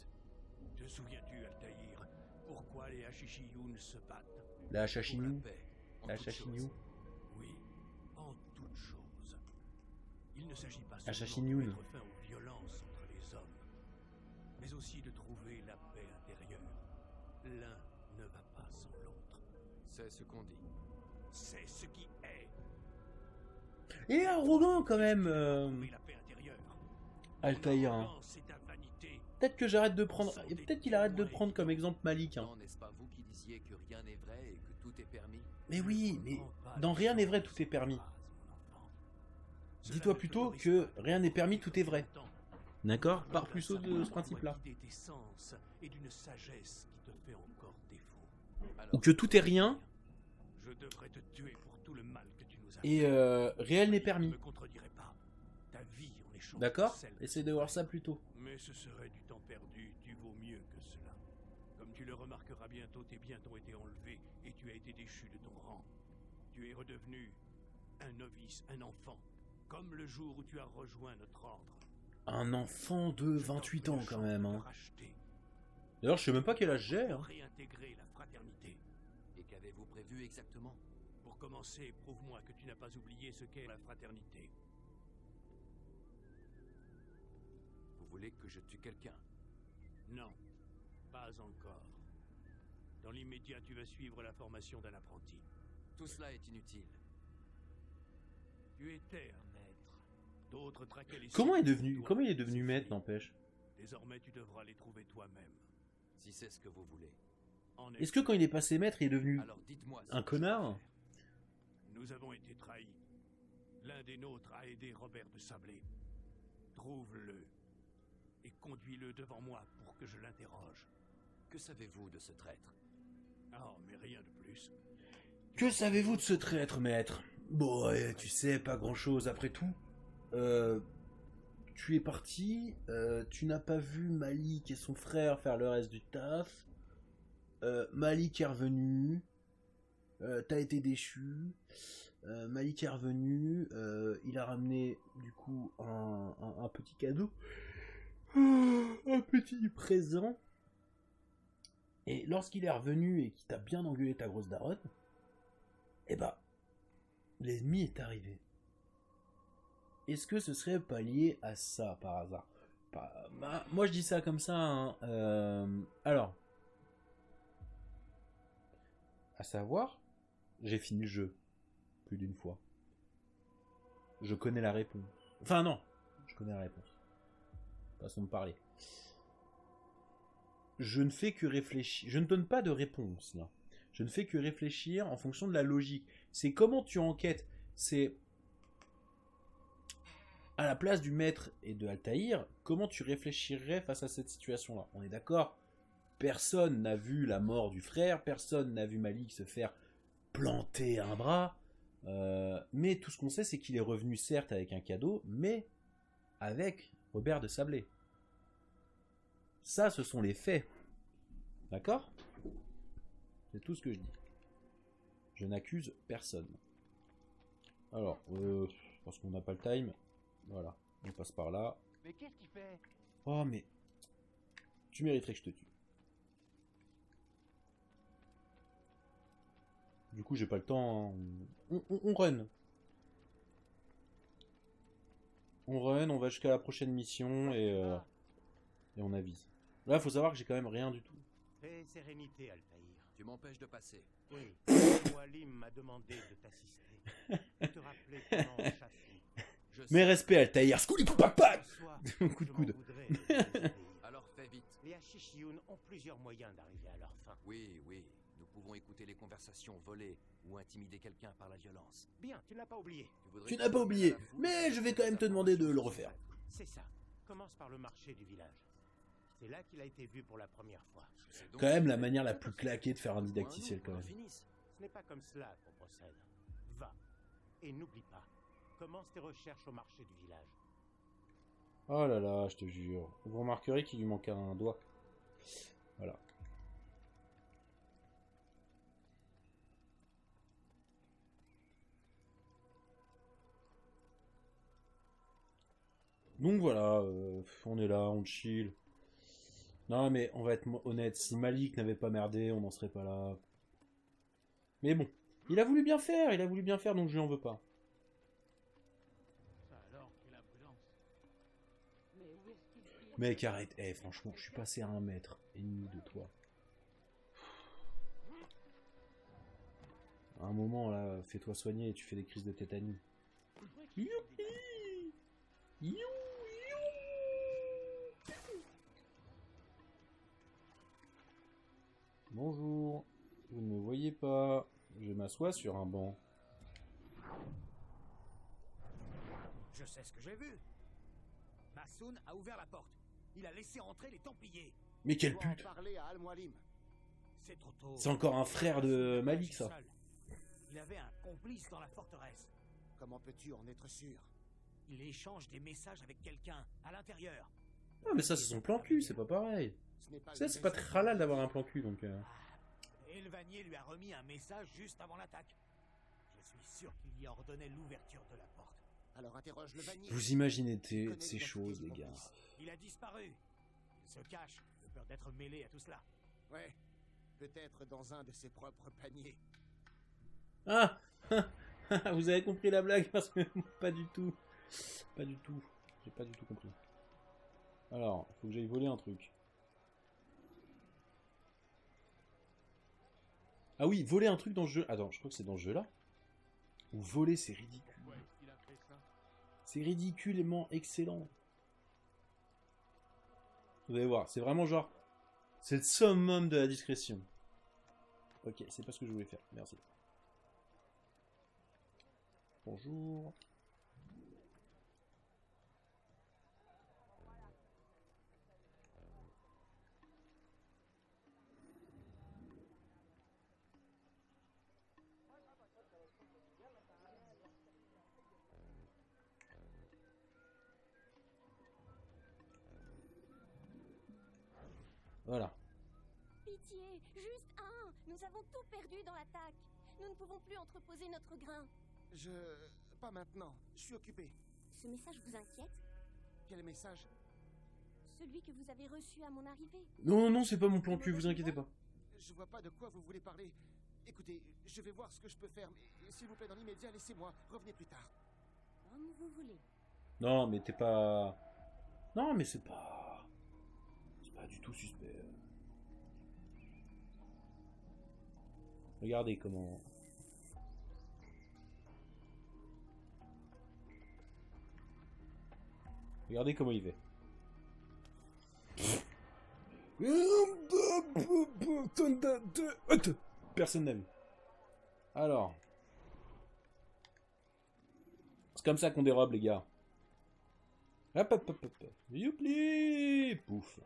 [SPEAKER 6] Te souviens-tu, Altaïr, pourquoi les Hachishiyun se battent?
[SPEAKER 1] La
[SPEAKER 6] Pour
[SPEAKER 1] Hachashinu.
[SPEAKER 6] paix, en
[SPEAKER 1] La
[SPEAKER 6] toute
[SPEAKER 1] Hachashinu.
[SPEAKER 6] chose. Oui, en toute chose. Il ne s'agit pas
[SPEAKER 1] Hachashinu.
[SPEAKER 6] seulement de mettre fin aux violences entre les hommes, mais aussi de trouver la paix intérieure. L'un ne va pas sans l'autre.
[SPEAKER 7] C'est ce qu'on dit.
[SPEAKER 6] C'est ce qui est.
[SPEAKER 1] Et arrogant quand même,
[SPEAKER 6] Trouver la paix intérieure.
[SPEAKER 1] Altaïr.
[SPEAKER 6] Ton
[SPEAKER 1] Hein.
[SPEAKER 6] arrogance est ta vanité.
[SPEAKER 1] Peut-être que j'arrête de prendre. Peut-être qu'il arrête de prendre comme exemple Malik. Hein.
[SPEAKER 4] Non, n'est-ce pas vous qui disiez que rien n'est vrai et que tout est permis?
[SPEAKER 1] Mais oui, mais dans rien n'est vrai, tout est permis. Dis-toi plutôt que rien n'est permis, tout est vrai. D'accord? Par plus haut de ce principe-là.
[SPEAKER 6] Et d'une sagesse qui te fait encore défaut.
[SPEAKER 1] Ou que tout est rien
[SPEAKER 6] Je devrais te tuer pour tout le mal que tu nous as
[SPEAKER 1] Et réel n'est
[SPEAKER 6] Je
[SPEAKER 1] permis.
[SPEAKER 6] ne me contredirai pas. Ta vie en échange
[SPEAKER 1] D'accord?
[SPEAKER 6] de celle de
[SPEAKER 1] Essaye
[SPEAKER 6] ton
[SPEAKER 1] de voir
[SPEAKER 6] frère.
[SPEAKER 1] ça plus tôt.
[SPEAKER 6] Mais ce serait du temps perdu, tu vaux mieux que cela. Comme tu le remarqueras bientôt, tes biens t'ont été enlevés et tu as été déchu de ton rang. Tu es redevenu un novice, un enfant, comme le jour où tu as rejoint notre ordre.
[SPEAKER 1] Un enfant de 28 ans quand même. Hein.
[SPEAKER 6] Racheter,
[SPEAKER 1] D'ailleurs, je sais même pas quel âge j'ai.
[SPEAKER 6] de
[SPEAKER 1] Hein.
[SPEAKER 6] réintégrer la fraternité.
[SPEAKER 4] Et qu'avez-vous prévu exactement?
[SPEAKER 6] Pour commencer, prouve-moi que tu n'as pas oublié ce qu'est la fraternité.
[SPEAKER 4] Vous voulez que je tue quelqu'un?
[SPEAKER 6] Non, pas encore. Dans l'immédiat, tu vas suivre la formation d'un apprenti.
[SPEAKER 4] Tout cela est inutile.
[SPEAKER 6] Tu étais un maître. D'autres traquaient les
[SPEAKER 1] Comment
[SPEAKER 6] cibles
[SPEAKER 1] il est devenu,
[SPEAKER 6] pour
[SPEAKER 1] comment il est
[SPEAKER 6] toi.
[SPEAKER 1] devenu
[SPEAKER 6] C'est
[SPEAKER 1] maître,
[SPEAKER 6] fini.
[SPEAKER 1] n'empêche?
[SPEAKER 6] Désormais, tu devras les trouver toi-même.
[SPEAKER 4] Si c'est ce que vous voulez.
[SPEAKER 6] En
[SPEAKER 1] Est-ce que quand il est passé maître, il est devenu
[SPEAKER 4] Alors dites-moi. ce
[SPEAKER 1] un
[SPEAKER 4] que je dois
[SPEAKER 1] connard?
[SPEAKER 4] faire.
[SPEAKER 6] Nous avons été trahis. L'un des nôtres a aidé Robert de Sablé. Trouve-le et conduis-le devant moi pour que je l'interroge.
[SPEAKER 4] Que savez-vous de ce traître?
[SPEAKER 6] Oh, mais rien de plus.
[SPEAKER 1] Que savez-vous de ce traître, maître? Bon, ouais, tu sais, pas grand-chose après tout. Tu es parti, tu n'as pas vu Malik et son frère faire le reste du taf. Malik est revenu, t'as été déchu. Malik est revenu, il a ramené du coup un petit cadeau, un petit présent. Et lorsqu'il est revenu et qu'il t'a bien engueulé ta grosse daronne, eh ben, l'ennemi est arrivé. Est-ce que ce serait pas lié à ça par hasard? Moi je dis ça comme ça. Hein. Alors, à savoir, j'ai fini le jeu plus d'une fois. Je connais la réponse. Enfin non, je connais la réponse. Façon de parler. Je ne fais que réfléchir. Je ne donne pas de réponse là. Je ne fais que réfléchir en fonction de la logique. C'est comment tu enquêtes. C'est à la place du maître et de Altaïr, comment tu réfléchirais face à cette situation-là? On est d'accord? Personne n'a vu la mort du frère, personne n'a vu Malik se faire planter un bras. Mais tout ce qu'on sait, c'est qu'il est revenu certes avec un cadeau, mais avec Robert de Sablé. Ça, ce sont les faits. D'accord? C'est tout ce que je dis. Je n'accuse personne. Alors, parce qu'on n'a pas le time, voilà, on passe par là.
[SPEAKER 3] Mais qu'est-ce qu'il fait?
[SPEAKER 1] Oh, mais tu mériterais que je te tue. Du coup, j'ai pas le temps. Hein. On run. On run, on va jusqu'à la prochaine mission et on avise. Là, faut savoir que j'ai quand même rien du tout.
[SPEAKER 8] Paix et sérénité, Altaïr.
[SPEAKER 4] Tu m'empêches de passer.
[SPEAKER 8] Oui, Walim m'a demandé de t'assister. De te rappeler comment on chasse les
[SPEAKER 4] Je
[SPEAKER 1] Mes
[SPEAKER 4] sais.
[SPEAKER 1] respects, Altaïr. Scoulipoupapap.
[SPEAKER 8] Soit,
[SPEAKER 1] Coup de
[SPEAKER 8] je m'en
[SPEAKER 1] coude.
[SPEAKER 8] voudrais de désobéir.
[SPEAKER 4] Alors fais vite.
[SPEAKER 8] Les Hashishiyun ont plusieurs moyens d'arriver à leur fin.
[SPEAKER 4] Oui, oui. Nous pouvons écouter les conversations volées ou intimider quelqu'un par la violence.
[SPEAKER 8] Bien, tu n'as pas oublié.
[SPEAKER 4] voudrais
[SPEAKER 1] Tu n'as pas
[SPEAKER 4] que
[SPEAKER 1] oublié,
[SPEAKER 4] la foule
[SPEAKER 1] mais je vais
[SPEAKER 4] sache
[SPEAKER 1] quand même te
[SPEAKER 4] des
[SPEAKER 1] demander de le
[SPEAKER 4] informations
[SPEAKER 1] refaire.
[SPEAKER 4] secrètes.
[SPEAKER 8] C'est ça. Commence par le marché du village. C'est là qu'il a été vu pour la première fois.
[SPEAKER 4] Je sais donc
[SPEAKER 1] Quand même
[SPEAKER 4] que
[SPEAKER 1] la
[SPEAKER 4] tu
[SPEAKER 1] manière la
[SPEAKER 4] es
[SPEAKER 1] plus
[SPEAKER 4] peut-être
[SPEAKER 1] claquée de faire un
[SPEAKER 4] ou
[SPEAKER 1] didacticiel
[SPEAKER 4] autre
[SPEAKER 1] quand même.
[SPEAKER 4] finisse.
[SPEAKER 8] Ce n'est pas comme cela qu'on procède. Va. Et n'oublie pas. Commence tes recherches au marché du village.
[SPEAKER 1] Oh là là, je te jure. Vous remarquerez qu'il lui manque un doigt. Voilà. Donc voilà, on est là, on chill. Non mais on va être honnête, si Malik n'avait pas merdé, on n'en serait pas là. Mais bon, il a voulu bien faire, donc je lui en veux pas.
[SPEAKER 3] Ça alors, quelle imprudence.
[SPEAKER 1] Mec, arrête. Eh, franchement, je suis passé à 1 mètre et demi de toi. À un moment, là, fais-toi soigner et tu fais des crises de tétanie. Youpi! You, you. Bonjour. Vous ne me voyez pas. Je m'assois sur un banc.
[SPEAKER 6] Je sais ce que j'ai vu. Massoun a ouvert la porte. Il a laissé entrer les Templiers.
[SPEAKER 1] Mais quelle
[SPEAKER 8] Je dois en
[SPEAKER 1] pute!
[SPEAKER 8] parler à Al-Mualim.
[SPEAKER 6] C'est trop tôt.
[SPEAKER 1] C'est encore un frère de Malik, ça.
[SPEAKER 6] Il avait un complice dans la forteresse.
[SPEAKER 9] Comment peux-tu en être sûr?
[SPEAKER 6] Il échange des messages avec quelqu'un à l'intérieur.
[SPEAKER 1] Ah, mais ça, c'est son plan cul, c'est pas pareil.
[SPEAKER 9] Ce n'est pas
[SPEAKER 1] Ça,
[SPEAKER 9] une
[SPEAKER 1] c'est pas
[SPEAKER 9] raison
[SPEAKER 1] très halal
[SPEAKER 9] pour-
[SPEAKER 1] d'avoir un plan cul, donc...
[SPEAKER 6] Et Elvanier lui a remis un message juste avant l'attaque. Je suis sûr qu'il y ordonnait l'ouverture de la porte.
[SPEAKER 9] Alors interroge le Vanier.
[SPEAKER 1] Vous imaginez
[SPEAKER 9] Il connaît
[SPEAKER 1] ces
[SPEAKER 9] l'identité
[SPEAKER 1] choses,
[SPEAKER 9] du
[SPEAKER 1] les gars.
[SPEAKER 9] complice.
[SPEAKER 6] Il a disparu. Il se cache, de peur d'être mêlé à tout cela.
[SPEAKER 9] Ouais, peut-être dans un de ses propres paniers.
[SPEAKER 1] Ah vous avez compris la blague parce que pas du tout. Pas du tout. J'ai pas du tout compris. Alors, faut que j'aille voler un truc. Ah oui, voler un truc dans le jeu. Attends, je crois que c'est dans ce jeu-là. Ou voler, c'est ridicule. C'est ridiculement excellent. Vous allez voir, c'est vraiment genre... C'est le summum de la discrétion. Ok, c'est pas ce que je voulais faire. Merci. Bonjour. Voilà.
[SPEAKER 2] Pitié, juste un. Nous avons tout perdu dans l'attaque. Nous ne pouvons plus entreposer notre grain.
[SPEAKER 9] Pas maintenant. Je suis occupé.
[SPEAKER 2] Ce message vous inquiète?
[SPEAKER 9] Quel message?
[SPEAKER 2] Celui que vous avez reçu à mon arrivée.
[SPEAKER 1] Non, non, c'est pas mon plan cul, vous inquiétez pas.
[SPEAKER 9] Je vois pas de quoi vous voulez parler. Écoutez, je vais voir ce que je peux faire, mais s'il vous plaît, dans l'immédiat, laissez-moi. Revenez plus tard.
[SPEAKER 2] Comme vous voulez.
[SPEAKER 1] Non, mais t'es pas... Non, mais c'est pas... C'est pas du tout suspect. Regardez comment... Regardez comment il fait. Personne n'a vu. Alors. C'est comme ça qu'on dérobe, les gars. Hop, hop, hop, hop. Youpli. Pouf.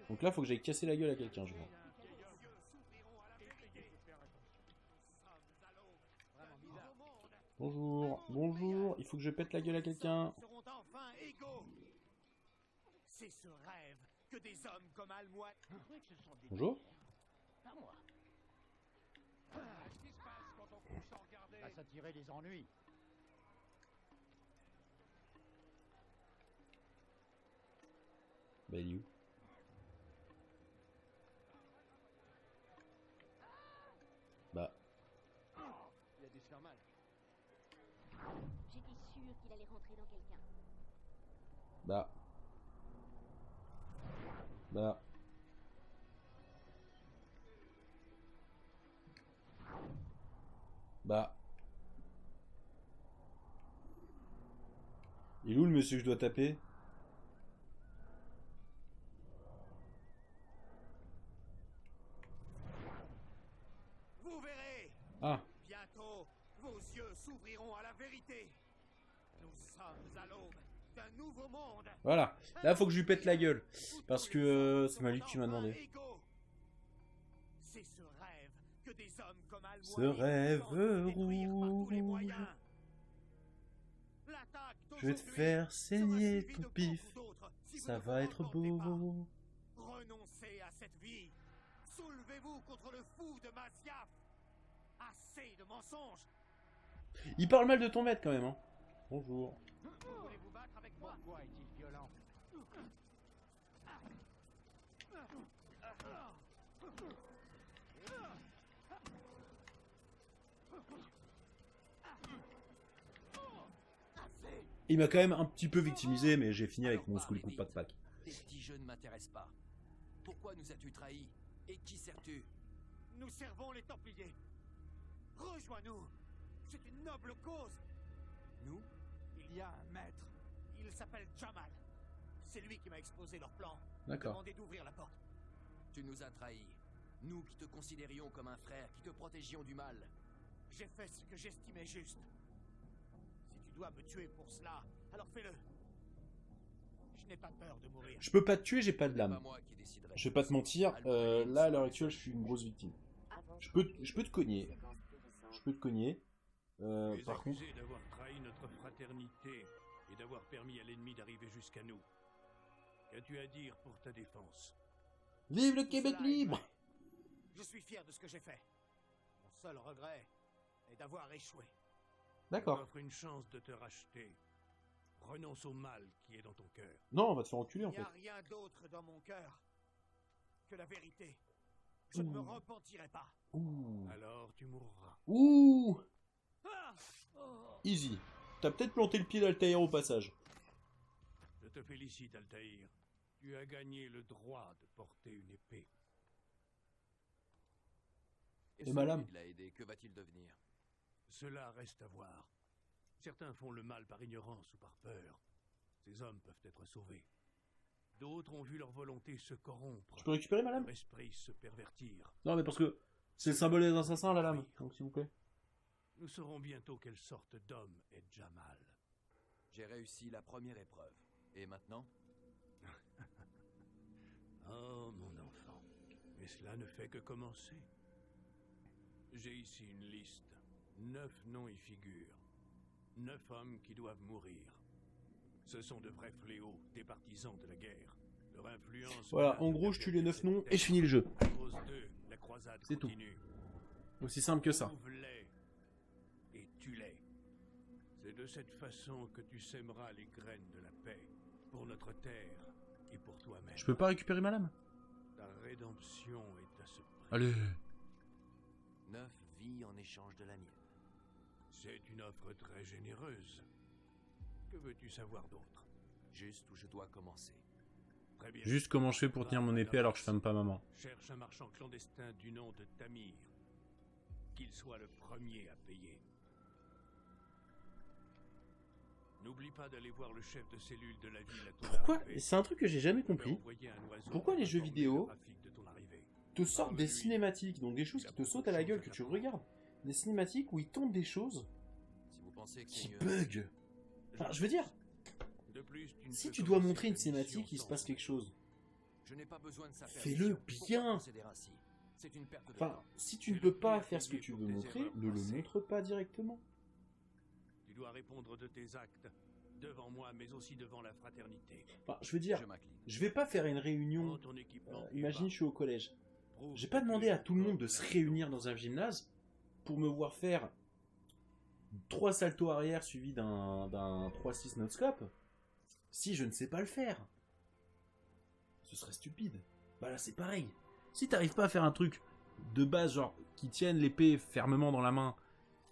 [SPEAKER 1] Donc là, faut que j'aille casser la gueule à quelqu'un, je vois. Bonjour, bonjour. Il faut que je pète la gueule à quelqu'un.
[SPEAKER 6] Seront enfin égaux. C'est ce rêve que des hommes comme Almoine.
[SPEAKER 1] Bonjour.
[SPEAKER 8] À moi. Qu'est-ce qui se passe quand on couche sans regarder? À s'attirer des ennuis.
[SPEAKER 1] Bah, il est où? Bah.
[SPEAKER 8] Il a dû se faire mal.
[SPEAKER 2] J'étais sûre qu'il allait rentrer dans quelqu'un.
[SPEAKER 1] Bah. Bah. Bah. Il est où le monsieur que je dois taper?
[SPEAKER 6] Vous verrez.
[SPEAKER 1] Ah.
[SPEAKER 6] Bientôt, vos yeux s'ouvriront à la vérité. Nous sommes à l'aube d'un nouveau monde.
[SPEAKER 1] Voilà. Là, faut que je lui pète la gueule. Parce que c'est Malik qui m'a demandé.
[SPEAKER 6] C'est ce rêve que des hommes comme Almoine
[SPEAKER 1] Ce rêve rouge. Je vais te faire saigner ton pif. Ça va être beau.
[SPEAKER 6] Renoncez à cette vie. Soulevez-vous contre le fou de Masyaf. Assez de mensonges.
[SPEAKER 1] Il parle mal de ton maître quand même, hein. Bonjour.
[SPEAKER 8] Vous voulez vous battre avec moi? Pourquoi est-il violent?
[SPEAKER 1] Il m'a quand même un petit peu victimisé, mais j'ai fini avec mon school coup pas de pack.
[SPEAKER 4] Tes petits jeux ne m'intéressent pas. Pourquoi nous as-tu trahis? Et qui sers-tu?
[SPEAKER 6] Nous servons les Templiers. Rejoins-nous. C'est une noble cause.
[SPEAKER 4] Nous?
[SPEAKER 6] Il y a un maître. Il s'appelle Jamal. C'est lui qui m'a exposé leur plan.
[SPEAKER 1] D'accord.
[SPEAKER 6] Demandez d'ouvrir la porte.
[SPEAKER 4] Tu nous as trahis. Nous qui te considérions comme un frère, qui te protégions du mal.
[SPEAKER 6] J'ai fait ce que j'estimais juste. Si tu dois me tuer pour cela, alors fais-le. Je n'ai pas peur de mourir.
[SPEAKER 1] Je peux pas te tuer, j'ai pas de
[SPEAKER 4] Pas
[SPEAKER 1] lame.
[SPEAKER 4] moi qui déciderai.
[SPEAKER 1] Je vais pas te mentir, là à l'heure actuelle, je suis une grosse victime.
[SPEAKER 5] Avant
[SPEAKER 1] Je peux te cogner.
[SPEAKER 5] séquence plus récente.
[SPEAKER 1] Je peux te cogner.
[SPEAKER 6] Tu es
[SPEAKER 1] Par contre...
[SPEAKER 6] accusé d'avoir trahi notre fraternité et d'avoir permis à l'ennemi d'arriver jusqu'à nous. Qu'as-tu à dire pour ta défense?
[SPEAKER 1] Vive le
[SPEAKER 9] Tout
[SPEAKER 1] Québec
[SPEAKER 9] cela est
[SPEAKER 1] libre!
[SPEAKER 9] vrai. Je suis fier de ce que j'ai fait. Mon seul regret est d'avoir échoué.
[SPEAKER 6] Je
[SPEAKER 1] D'accord.
[SPEAKER 6] t'offre une chance de te racheter. Renonce au mal qui est dans ton cœur.
[SPEAKER 1] Non, on va te faire enculer
[SPEAKER 9] Il
[SPEAKER 1] en
[SPEAKER 9] n'y
[SPEAKER 1] fait.
[SPEAKER 9] a rien d'autre dans mon cœur que la vérité. Je ne me
[SPEAKER 1] Ouh.
[SPEAKER 9] repentirai pas.
[SPEAKER 1] Ouh.
[SPEAKER 6] Alors tu mourras.
[SPEAKER 1] Ouh.
[SPEAKER 9] Ah oh.
[SPEAKER 1] Easy. T'as peut-être planté le pied d'Altaïr au passage.
[SPEAKER 6] Je te félicite, Altaïr. Tu as gagné le droit de porter une épée.
[SPEAKER 4] Et
[SPEAKER 1] Et
[SPEAKER 4] celui
[SPEAKER 1] ma lame.
[SPEAKER 4] qui l'a aidé, que va-t-il devenir?
[SPEAKER 6] Cela reste à voir. Certains font le mal par ignorance ou par peur. Ces hommes peuvent être sauvés. D'autres ont vu leur volonté se corrompre,
[SPEAKER 1] Je peux récupérer ma lame?
[SPEAKER 6] leur esprit se pervertir.
[SPEAKER 1] Non, mais parce que c'est le symbole des assassins, la lame. Donc s'il vous plaît.
[SPEAKER 6] Nous saurons bientôt quelle sorte d'homme est Jamal.
[SPEAKER 4] J'ai réussi la première épreuve. Et maintenant?
[SPEAKER 6] Oh, mon enfant. Mais cela ne fait que commencer. J'ai ici une liste. 9 noms y figurent. 9 hommes qui doivent mourir. Ce sont de vrais fléaux, des partisans de la guerre. Leur influence...
[SPEAKER 1] Voilà, en gros, je tue les 9 noms et je finis le jeu.
[SPEAKER 6] À cause d'eux, la croisade
[SPEAKER 1] C'est tout.
[SPEAKER 6] continue.
[SPEAKER 1] Aussi simple que ça.
[SPEAKER 6] Trouve-les et tue-les. C'est de cette façon que tu sèmeras les graines de la paix pour notre terre et pour toi-même.
[SPEAKER 1] Je peux pas récupérer ma lame?
[SPEAKER 6] Ta rédemption est à ce prix.
[SPEAKER 1] Allez.
[SPEAKER 4] 9 vies en échange de la mienne.
[SPEAKER 6] C'est une offre très généreuse. Que veux-tu savoir d'autre?
[SPEAKER 4] Juste où je dois commencer.
[SPEAKER 6] Très bien.
[SPEAKER 1] Juste comment je fais pour tenir mon épée alors que je ferme pas ma main.
[SPEAKER 6] Cherche un marchand clandestin du nom de Tamir. Qu'il soit le premier à payer. N'oublie pas d'aller voir le chef de cellule de la ville à ton
[SPEAKER 1] Pourquoi?
[SPEAKER 6] arrivée.
[SPEAKER 1] C'est un truc que j'ai jamais
[SPEAKER 6] Tu peux
[SPEAKER 1] compris.
[SPEAKER 6] envoyer un oiseau
[SPEAKER 1] Pourquoi
[SPEAKER 6] pour
[SPEAKER 1] les jeux
[SPEAKER 6] informer
[SPEAKER 1] vidéo
[SPEAKER 6] le trafic de ton arrivée.
[SPEAKER 1] te sortent des cinématiques, donc des choses qui te sautent à la gueule, que tu regardes. Des cinématiques où ils tentent des choses
[SPEAKER 4] Si vous pensez que
[SPEAKER 1] qui
[SPEAKER 4] c'est mieux...
[SPEAKER 1] bug. Enfin, je veux dire,
[SPEAKER 6] De plus, tu ne
[SPEAKER 1] si
[SPEAKER 6] peux
[SPEAKER 1] tu dois
[SPEAKER 6] commencer
[SPEAKER 1] montrer une
[SPEAKER 6] ta mission
[SPEAKER 1] cinématique, il se
[SPEAKER 6] sans
[SPEAKER 1] passe quelque chose.
[SPEAKER 4] Je n'ai pas besoin de sa
[SPEAKER 1] Fais-le
[SPEAKER 4] permission.
[SPEAKER 1] bien.
[SPEAKER 4] Pourquoi procéder ainsi? C'est une perte de
[SPEAKER 1] Enfin,
[SPEAKER 4] temps.
[SPEAKER 1] si tu ne peux pas faire ce que tu veux montrer, ne le montre pas directement.
[SPEAKER 6] Tu dois répondre de tes actes, devant moi, mais aussi devant la fraternité.
[SPEAKER 1] Enfin, je veux dire,
[SPEAKER 4] Je m'incline.
[SPEAKER 1] je vais pas faire une réunion.
[SPEAKER 6] Prends ton équipement et
[SPEAKER 1] Imagine,
[SPEAKER 6] va.
[SPEAKER 1] je suis au collège.
[SPEAKER 6] Prouve
[SPEAKER 1] J'ai pas
[SPEAKER 6] que
[SPEAKER 1] demandé
[SPEAKER 6] tu es
[SPEAKER 1] à tout le monde
[SPEAKER 6] encore
[SPEAKER 1] de se
[SPEAKER 6] la
[SPEAKER 1] réunir
[SPEAKER 6] chose.
[SPEAKER 1] dans un gymnase pour me voir faire 3 saltos arrière suivis d'un 3-6 no-scope si je ne sais pas le faire. Ce serait stupide. Bah là, c'est pareil. Si t'arrives pas à faire un truc de base, genre qui tienne l'épée fermement dans la main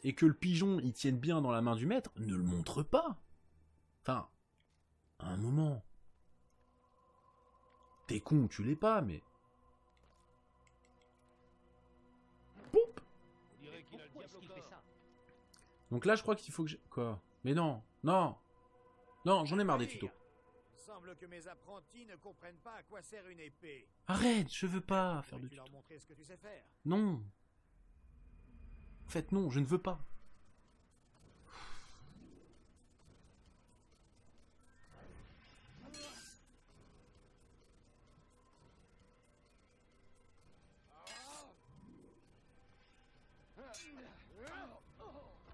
[SPEAKER 1] et que le pigeon il tienne bien dans la main du maître, ne le montre pas. Enfin, à un moment. T'es con ou tu l'es pas, mais. Poup.
[SPEAKER 8] On dirait qu'il a le diable au corps.
[SPEAKER 1] Donc là, je crois qu'il faut que je... Quoi? Mais non, non. Non, j'en ai marre des tutos.
[SPEAKER 9] Il semble que mes apprentis ne comprennent pas à quoi sert une épée.
[SPEAKER 1] Arrête, je veux pas faire de
[SPEAKER 9] Tu leur
[SPEAKER 1] tutos.
[SPEAKER 9] montrer ce que tu sais faire.
[SPEAKER 1] Non. En fait, non, je ne veux pas.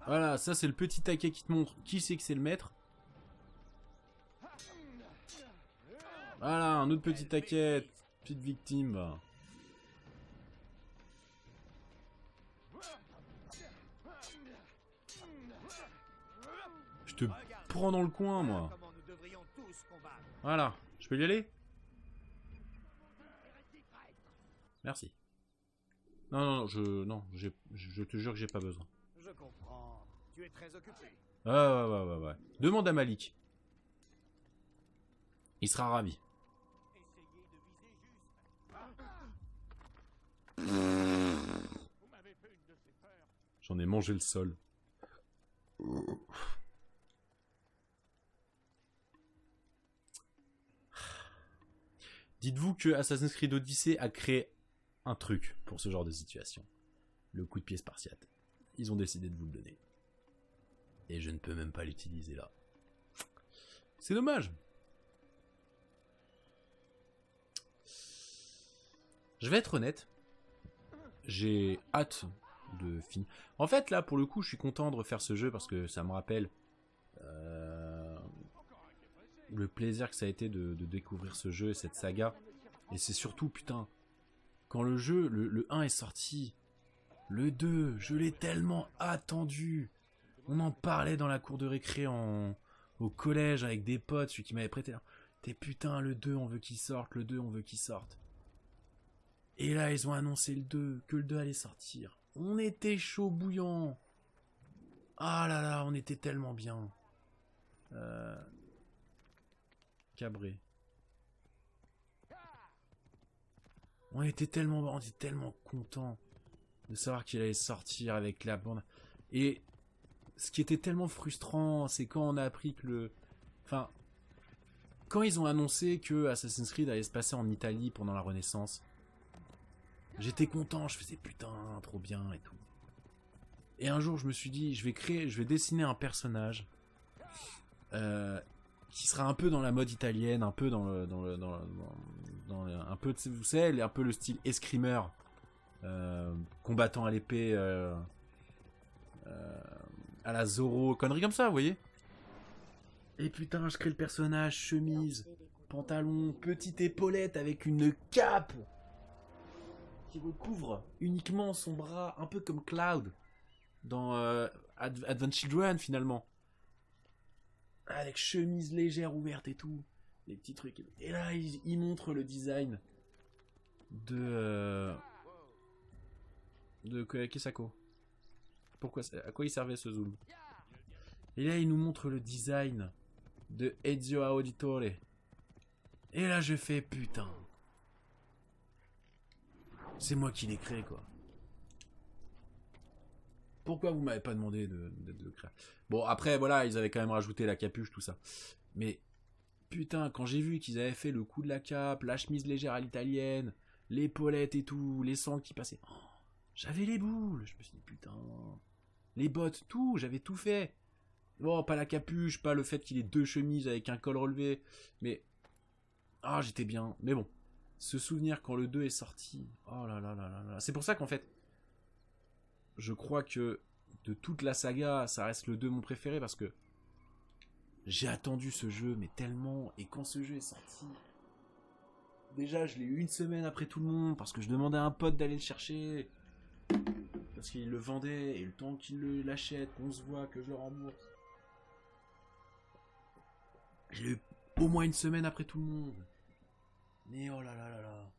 [SPEAKER 1] Voilà, ça c'est le petit taquet qui te montre qui c'est que c'est le maître. Voilà, un autre petit taquet, petite victime. Bah. Je te prends dans le coin, moi.
[SPEAKER 9] Comment nous devrions tous combattre.
[SPEAKER 1] Voilà, je peux y aller? Merci. Non, non, non, je te jure que j'ai pas besoin.
[SPEAKER 9] Je comprends. Tu es très occupé.
[SPEAKER 1] Ah, ouais. Demande à Malik. Il sera ravi.
[SPEAKER 9] Essayez de viser juste.
[SPEAKER 8] Vous m'avez fait une de ces peurs.
[SPEAKER 1] J'en ai mangé le sol. Dites-vous que Assassin's Creed Odyssey a créé un truc pour ce genre de situation. Le coup de pied spartiate. Ils ont décidé de vous le donner. Et je ne peux même pas l'utiliser là. C'est dommage. Je vais être honnête. j'ai hâte de finir. En fait, là, pour le coup, je suis content de refaire ce jeu parce que ça me rappelle le plaisir que ça a été de découvrir ce jeu et cette saga. Et c'est surtout, putain, quand le jeu, le 1 est sorti, le 2, je l'ai tellement attendu. On en parlait dans la cour de récré au collège avec des potes, celui qui m'avait prêté. T'es putain, le 2, on veut qu'il sorte, le 2, on veut qu'il sorte. Et là, ils ont annoncé le 2, que le 2 allait sortir. On était chaud bouillant. Ah là là, on était tellement bien. Cabré. On était tellement contents de savoir qu'il allait sortir avec la bande. Et ce qui était tellement frustrant, c'est quand on a appris que Enfin, quand ils ont annoncé que Assassin's Creed allait se passer en Italie pendant la Renaissance, j'étais content, je faisais putain, trop bien et tout. Et un jour, je me suis dit, je vais dessiner un personnage qui sera un peu dans la mode italienne, un peu un peu, vous savez, un peu le style escrimeur, combattant à l'épée, à la Zorro, conneries comme ça, vous voyez. Et putain, je crée le personnage, chemise, pantalon, petite épaulette avec une cape qui recouvre uniquement son bras, un peu comme Cloud dans Advent Children finalement. Avec chemise légère ouverte et tout, des petits trucs. Et là, il montre le design de Kisako. À quoi il servait ce zoom? Et là, il nous montre le design de Ezio Auditore. Et là, je fais putain. C'est moi qui l'ai créé, quoi. Pourquoi vous m'avez pas demandé de le créer? Bon, après, voilà, ils avaient quand même rajouté la capuche, tout ça. Mais, putain, quand j'ai vu qu'ils avaient fait le coup de la cape, la chemise légère à l'italienne, l'épaulette et tout, les sangles qui passaient, oh, j'avais les boules. Je me suis dit, putain. Les bottes, tout, j'avais tout fait. Bon, pas la capuche, pas le fait qu'il ait deux chemises avec un col relevé, mais... Ah, j'étais bien. Mais bon, ce souvenir quand le 2 est sorti, oh là là là là là. C'est pour ça qu'en fait, je crois que de toute la saga, ça reste le 2 mon préféré parce que j'ai attendu ce jeu, mais tellement. Et quand ce jeu est sorti, déjà je l'ai eu une semaine après tout le monde parce que je demandais à un pote d'aller le chercher parce qu'il le vendait et le temps qu'il l'achète, qu'on se voit, que je le rembourse. J'ai eu au moins une semaine après tout le monde. Mais oh là là là là.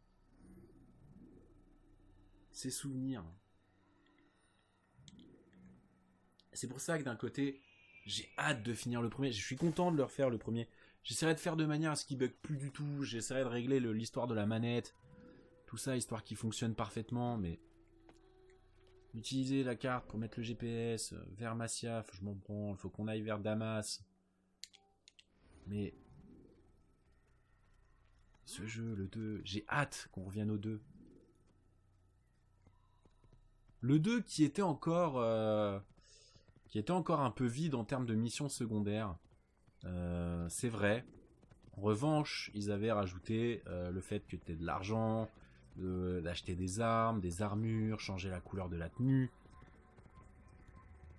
[SPEAKER 1] Ces souvenirs. C'est pour ça que d'un côté, j'ai hâte de finir le premier. Je suis content de le refaire le premier. J'essaierai de faire de manière à ce qu'il bug plus du tout. J'essaierai de régler l'histoire de la manette. Tout ça, histoire qu'il fonctionne parfaitement. Mais utiliser la carte pour mettre le GPS vers Masyaf, je m'en branle. Faut qu'on aille vers Damas. Mais ce jeu, le 2, j'ai hâte qu'on revienne au 2. Le 2 qui était encore un peu vide en termes de missions secondaires. C'est vrai. En revanche, ils avaient rajouté le fait que tu aies de l'argent, d'acheter des armes, des armures, changer la couleur de la tenue.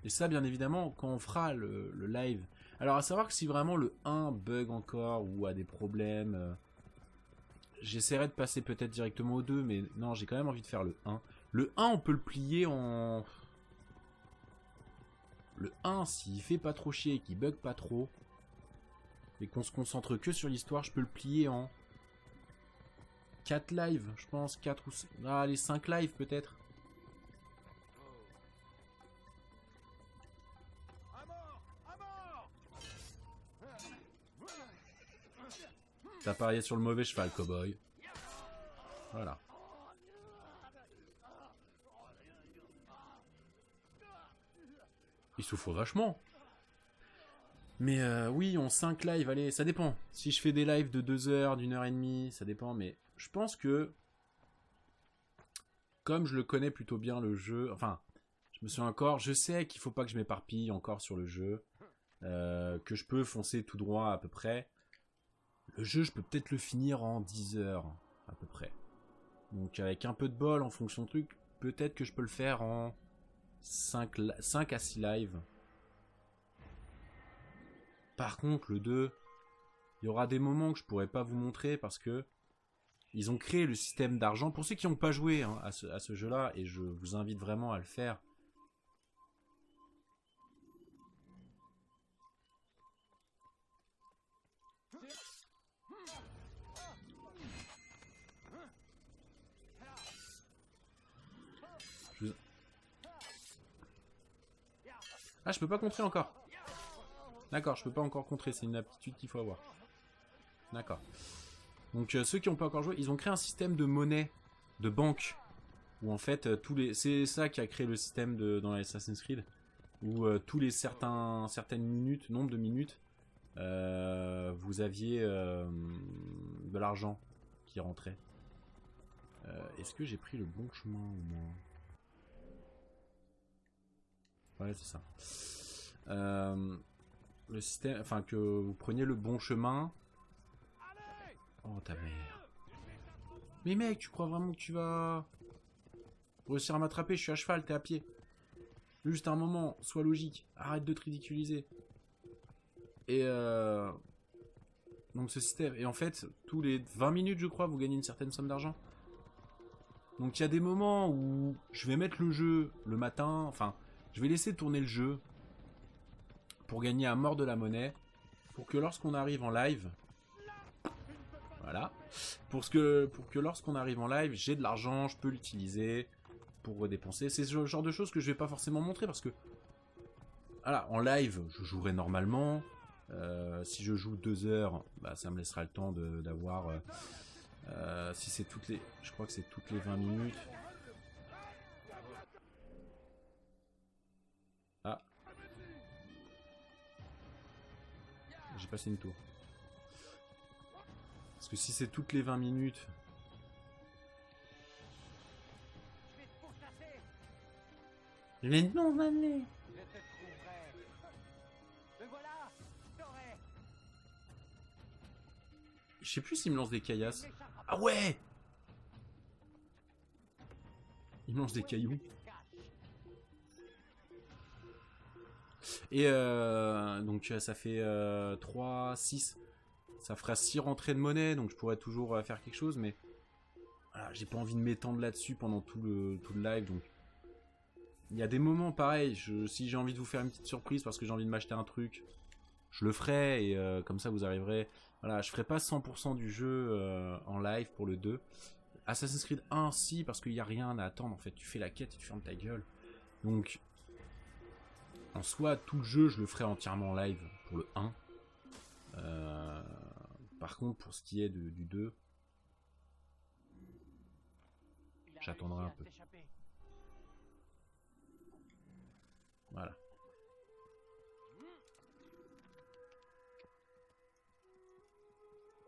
[SPEAKER 1] Et ça, bien évidemment, quand on fera le live. Alors, à savoir que si vraiment le 1 bug encore ou a des problèmes, j'essaierai de passer peut-être directement au 2, mais non, j'ai quand même envie de faire le 1. Le 1, on peut le plier en... Le 1, s'il fait pas trop chier et qu'il bug pas trop, et qu'on se concentre que sur l'histoire, je peux le plier en 4 lives, je pense, 4 ou 5... Ah, allez, 5 lives peut-être. T'as parié sur le mauvais cheval, cowboy. Voilà. Il souffre vachement. Mais oui, on 5 lives, allez, ça dépend. Si je fais des lives de 2 heures, d'1 heure et demie, ça dépend. Mais je pense que, comme je le connais plutôt bien le jeu, enfin, je sais qu'il faut pas que je m'éparpille encore sur le jeu, que je peux foncer tout droit à peu près. Le jeu, je peux peut-être le finir en 10 heures, à peu près. Donc avec un peu de bol, en fonction de truc, peut-être que je peux le faire en 5 à 6 lives. Par contre, le 2, il y aura des moments que je pourrais pas vous montrer parce que ils ont créé le système d'argent. Pour ceux qui n'ont pas joué hein, à ce jeu-là, et je vous invite vraiment à le faire. Ah, je peux pas contrer encore. D'accord, je peux pas encore contrer, c'est une aptitude qu'il faut avoir. D'accord. Donc ceux qui n'ont pas encore joué, ils ont créé un système de monnaie, de banque, où en fait c'est ça qui a créé le système dans Assassin's Creed, où tous les certaines minutes, nombre de minutes, vous aviez de l'argent qui rentrait. Est-ce que j'ai pris le bon chemin au moins? Ouais, c'est ça. Le système, enfin que vous preniez le bon chemin. Oh ta mère. Mais mec, tu crois vraiment que tu vas réussir à m'attraper? Je suis à cheval, t'es à pied. Juste un moment, sois logique. Arrête de te ridiculiser. Et donc ce système. Et en fait, tous les 20 minutes, je crois, vous gagnez une certaine somme d'argent. Donc il y a des moments où je vais mettre le jeu le matin. Enfin, je vais laisser tourner le jeu pour gagner à mort de la monnaie. Pour que lorsqu'on arrive en live... Voilà. Pour que lorsqu'on arrive en live, j'ai de l'argent, je peux l'utiliser pour redépenser. C'est ce genre de choses que je vais pas forcément montrer parce que... Voilà, en live, je jouerai normalement. Si je joue 2 heures, bah, ça me laissera le temps d'avoir... si c'est toutes les... Je crois que c'est toutes les 20 minutes. Ah. J'ai passé une tour. Parce que si c'est toutes les 20 minutes... Mais non, Mané. Je sais plus s'il me lance des caillasses. Ah ouais! Il me lance des cailloux. Et donc ça fait 3, 6... Ça fera 6 rentrées de monnaie, donc je pourrais toujours faire quelque chose, mais voilà, j'ai pas envie de m'étendre là-dessus pendant tout le live. Donc il y a des moments pareils, si j'ai envie de vous faire une petite surprise parce que j'ai envie de m'acheter un truc, je le ferai, et comme ça vous arriverez. Voilà, je ferai pas 100% du jeu en live pour le 2. Assassin's Creed 1, si, parce qu'il n'y a rien à attendre en fait, tu fais la quête et tu fermes ta gueule. Donc en soi, tout le jeu, je le ferai entièrement en live pour le 1. Par contre, pour ce qui est du 2, j'attendrai un peu. Voilà.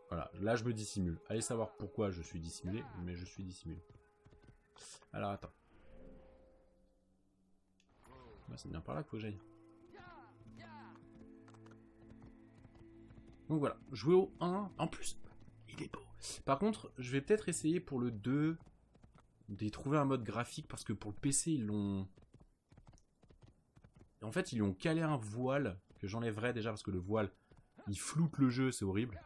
[SPEAKER 1] Voilà, là je me dissimule. Allez savoir pourquoi je suis dissimulé, mais je suis dissimulé. Alors attends. C'est bien par là qu'il faut que j'aille. Donc voilà, jouer au 1, en plus, il est beau. Par contre, je vais peut-être essayer pour le 2 d'y trouver un mode graphique, parce que pour le PC, ils l'ont... En fait, ils lui ont calé un voile, que j'enlèverai déjà, parce que le voile, il floute le jeu, c'est horrible.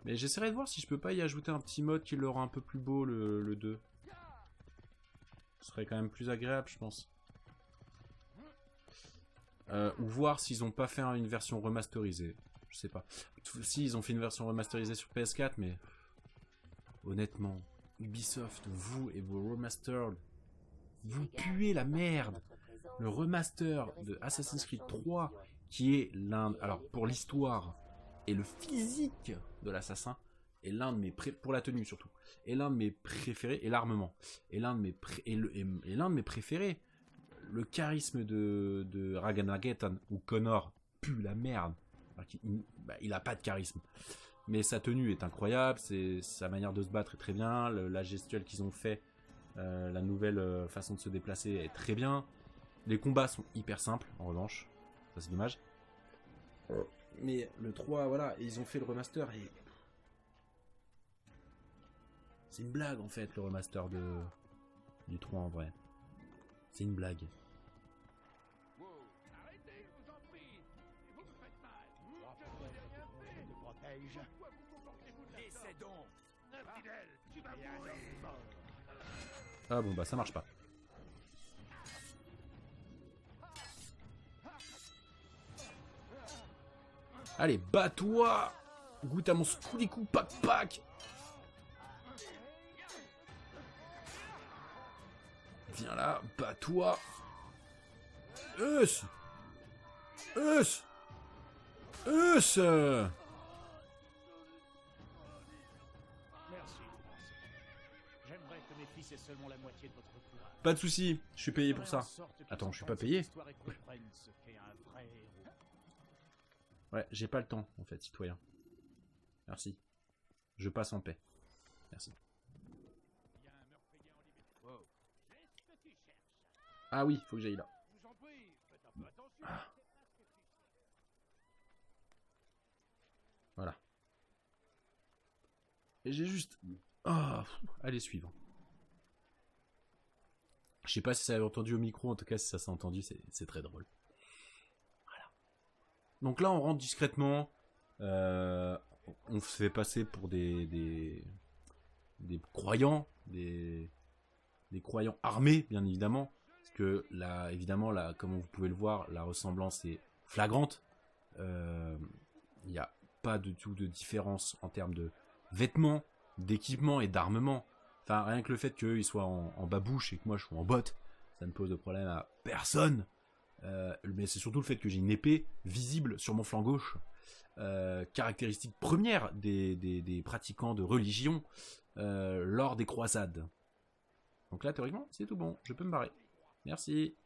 [SPEAKER 1] Mais j'essaierai de voir si je peux pas y ajouter un petit mode qui le rend un peu plus beau, le 2. Ce serait quand même plus agréable, je pense. Ou voir s'ils ont pas fait une version remasterisée. Je sais pas. Si, ils ont fait une version remasterisée sur PS4, mais... Honnêtement, Ubisoft, vous et vos remasters, vous puez la merde. Le remaster de Assassin's Creed 3, qui est l'un... Alors, pour l'histoire et le physique de l'assassin, est l'un de mes... Pour la tenue, surtout. Est l'un de mes préférés, et l'armement. Est l'un de mes préférés. Le charisme de Raganagetan ou Connor pue la merde. Il a pas de charisme. Mais sa tenue est incroyable, sa manière de se battre est très bien, la gestuelle qu'ils ont fait, la nouvelle façon de se déplacer est très bien. Les combats sont hyper simples, en revanche. Ça, c'est dommage. Mais le 3, voilà, ils ont fait le remaster et... C'est une blague en fait, le remaster du 3 en vrai. C'est une blague.
[SPEAKER 3] Arrêtez, je vous en prie. Vous me faites mal.
[SPEAKER 4] Essaie donc.
[SPEAKER 3] Infidèle, tu vas mourir.
[SPEAKER 1] Ah bon bah ça marche pas. Allez, bats-toi! Goûte à mon scoulicou pack. Viens là, bats-toi. Us.
[SPEAKER 8] Merci. J'aimerais que mes fils aient seulement la moitié de votre courage.
[SPEAKER 1] Pas de soucis, je suis payé pour ça. Attends, je suis pas payé? Ouais, j'ai pas le temps, en fait, citoyen. Merci. Je passe en paix. Merci. Ah oui, faut que j'aille là. Ah. Voilà. Et j'ai juste... Ah, allez, suivre. Je sais pas si ça avait entendu au micro, en tout cas, si ça s'est entendu, c'est très drôle. Voilà. Donc là, on rentre discrètement. On se fait passer pour des croyants, des croyants armés, bien évidemment. Parce que là, évidemment, là, comme vous pouvez le voir, la ressemblance est flagrante. Il n'y a pas du tout de différence en termes de vêtements, d'équipement et d'armement. Enfin, rien que le fait qu'eux ils soient en babouche et que moi je sois en botte, ça ne pose de problème à personne. Mais c'est surtout le fait que j'ai une épée visible sur mon flanc gauche. Caractéristique première des pratiquants de religion lors des croisades. Donc là, théoriquement, c'est tout bon. Je peux me barrer. Merci.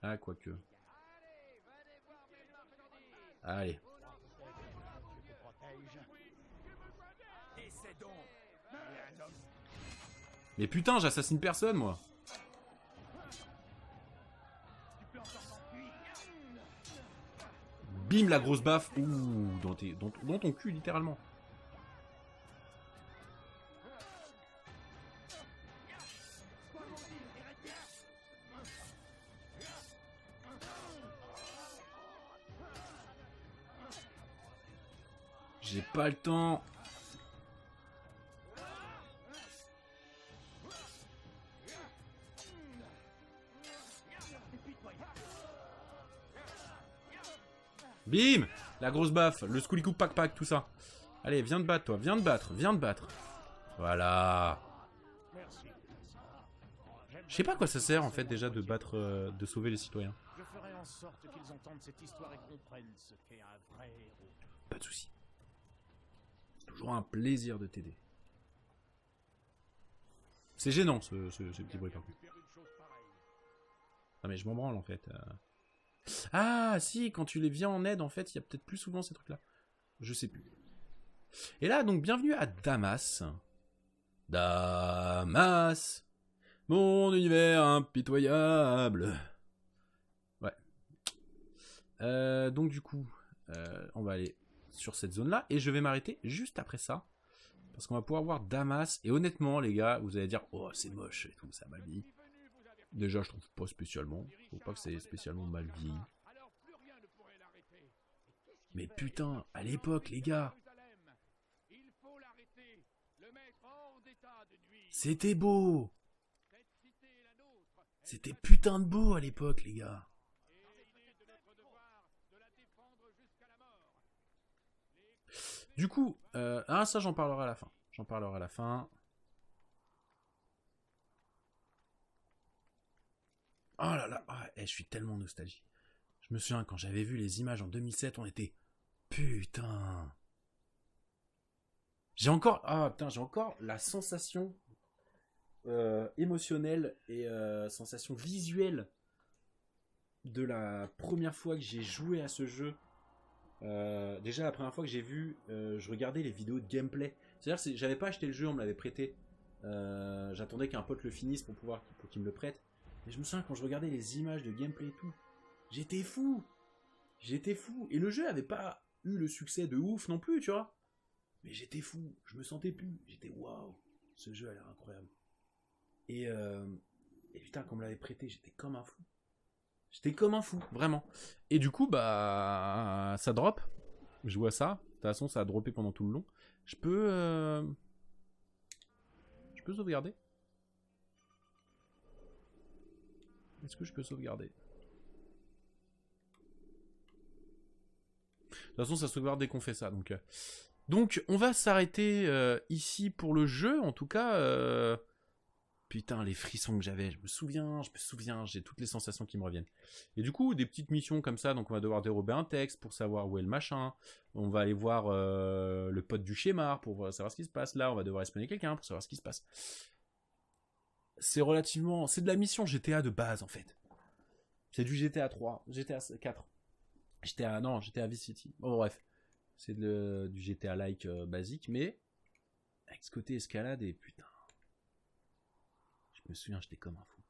[SPEAKER 1] Ah, quoique. Allez. Mais putain, j'assassine personne, moi. Bim, la grosse baffe. Ouh, dans ton cul, littéralement. J'ai pas le temps. Bim! La grosse baffe, le scoulicou pack, tout ça. Allez, viens te battre, toi. Viens te battre. Voilà. Je sais pas à quoi ça sert, en fait, déjà, de battre, de sauver les citoyens.
[SPEAKER 8] Je ferai en sorte qu'ils entendent cette histoire et comprennent ce qu'est un vrai héros.
[SPEAKER 1] Pas de soucis. C'est toujours un plaisir de t'aider. C'est gênant, ce petit bruit, par contre. Non, mais je m'en branle, en fait. Ah, si, quand tu les viens en aide, en fait, il y a peut-être plus souvent ces trucs-là. Je sais plus. Et là, donc, bienvenue à Damas. Damas, mon univers impitoyable. Ouais. Donc, du coup, on va aller sur cette zone-là. Et je vais m'arrêter juste après ça. Parce qu'on va pouvoir voir Damas. Et honnêtement, les gars, vous allez dire, oh, c'est moche et tout, ça m'a dit. Déjà, je trouve pas spécialement. Je trouve pas que c'est spécialement mal vieilli. Mais putain, à l'époque, les gars. C'était beau. C'était putain de beau à l'époque, les gars. Du coup, ça j'en parlerai à la fin. Oh là là, je suis tellement nostalgique. Je me souviens, quand j'avais vu les images en 2007, on était... Putain. J'ai encore la sensation émotionnelle et sensation visuelle de la première fois que j'ai joué à ce jeu. Déjà, la première fois que j'ai vu, je regardais les vidéos de gameplay. C'est-à-dire que j'avais pas acheté le jeu, on me l'avait prêté. J'attendais qu'un pote le finisse pour qu'il me le prête. Et je me souviens quand je regardais les images de gameplay et tout, j'étais fou. Et le jeu avait pas eu le succès de ouf non plus, tu vois. Mais j'étais fou, je me sentais plus. J'étais waouh, ce jeu a l'air incroyable. Et putain, quand on me l'avait prêté, j'étais comme un fou. J'étais comme un fou, vraiment. Et du coup, bah, ça drop. Je vois ça. De toute façon, ça a droppé pendant tout le long. Je peux sauvegarder. Est-ce que je peux sauvegarder? De toute façon, ça sauvegarde dès qu'on fait ça. Donc on va s'arrêter ici pour le jeu. En tout cas, putain, les frissons que j'avais. Je me souviens. J'ai toutes les sensations qui me reviennent. Et du coup, des petites missions comme ça. Donc on va devoir dérober un texte pour savoir où est le machin. On va aller voir le pote du schéma pour savoir ce qui se passe. Là, on va devoir espionner quelqu'un pour savoir ce qui se passe. C'est de la mission GTA de base en fait. C'est du GTA 3, GTA 4. GTA Vice City. Bon bref, c'est du GTA-like basique, mais avec ce côté escalade et putain. Je me souviens, j'étais comme un fou.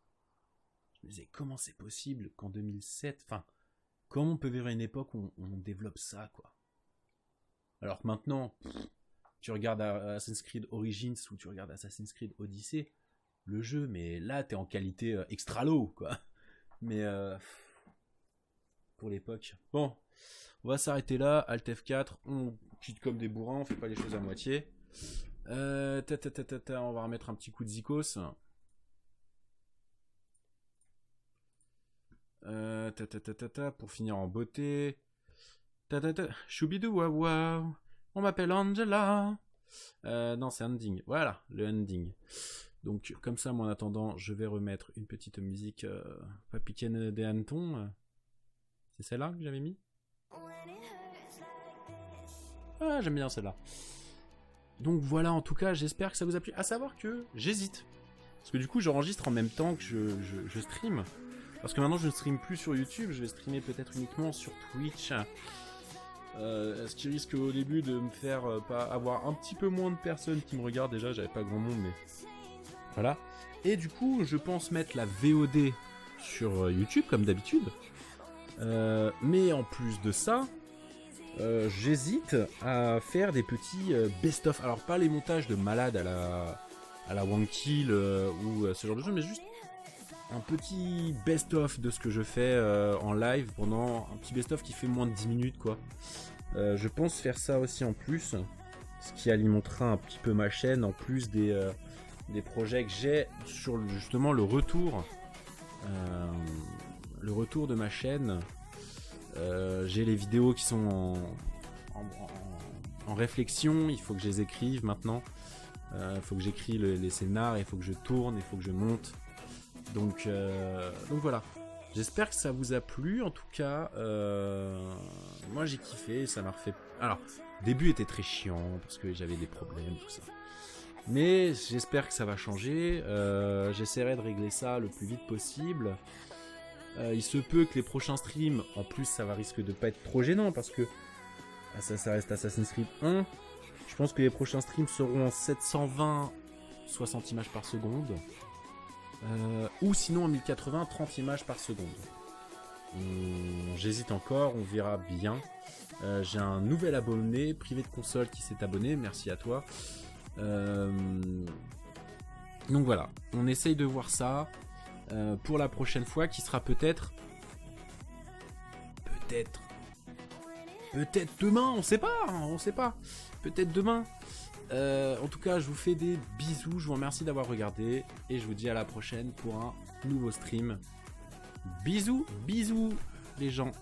[SPEAKER 1] Je me disais, comment c'est possible qu'en 2007, enfin, comment on peut vivre à une époque où on développe ça, quoi. Alors que maintenant, tu regardes Assassin's Creed Origins ou tu regardes Assassin's Creed Odyssey, le jeu, mais là, t'es en qualité extra low, quoi. Mais pour l'époque. Bon, on va s'arrêter là. Alt F4, on quitte comme des bourrins, on fait pas les choses à moitié. On va remettre un petit coup de zikos. Pour finir en beauté. Choubidou waouh waouh. On m'appelle Angela. Non, c'est ending. Voilà, le ending. Donc, comme ça, moi, en attendant, je vais remettre une petite musique pas piquenne des hannetons. C'est celle-là que j'avais mis? Ah, j'aime bien celle-là. Donc voilà, en tout cas, j'espère que ça vous a plu. À savoir que j'hésite. Parce que du coup, j'enregistre en même temps que je stream. Parce que maintenant, je ne stream plus sur YouTube. Je vais streamer peut-être uniquement sur Twitch. Ce qui risque au début de me faire avoir un petit peu moins de personnes qui me regardent. Déjà, j'avais pas grand monde, mais... Voilà. Et du coup, je pense mettre la VOD sur YouTube, comme d'habitude. Mais en plus de ça, j'hésite à faire des petits best-of. Alors, pas les montages de malade à la One Kill ou ce genre de choses, mais juste un petit best-of de ce que je fais en live pendant un petit best-of qui fait moins de 10 minutes, quoi. Je pense faire ça aussi en plus, ce qui alimentera un petit peu ma chaîne, en plus des projets que j'ai sur justement le retour de ma chaîne. J'ai les vidéos qui sont en réflexion, il faut que je les écrive maintenant. Il faut que j'écris les scénars, il faut que je tourne, il faut que je monte. Donc voilà. J'espère que ça vous a plu. En tout cas, moi j'ai kiffé, ça m'a refait... Alors, le début était très chiant parce que j'avais des problèmes, tout ça. Mais j'espère que ça va changer. J'essaierai de régler ça le plus vite possible. Il se peut que les prochains streams, en plus ça risque de pas être trop gênant parce que ça reste Assassin's Creed 1. Je pense que les prochains streams seront en 720 60 images par seconde. Ou sinon en 1080 30 images par seconde. J'hésite encore, on verra bien. J'ai un nouvel abonné privé de console qui s'est abonné, merci à toi. Donc voilà, on essaye de voir ça pour la prochaine fois qui sera peut-être demain, on sait pas, peut-être demain. En tout cas, je vous fais des bisous, je vous remercie d'avoir regardé et je vous dis à la prochaine pour un nouveau stream. Bisous les gens.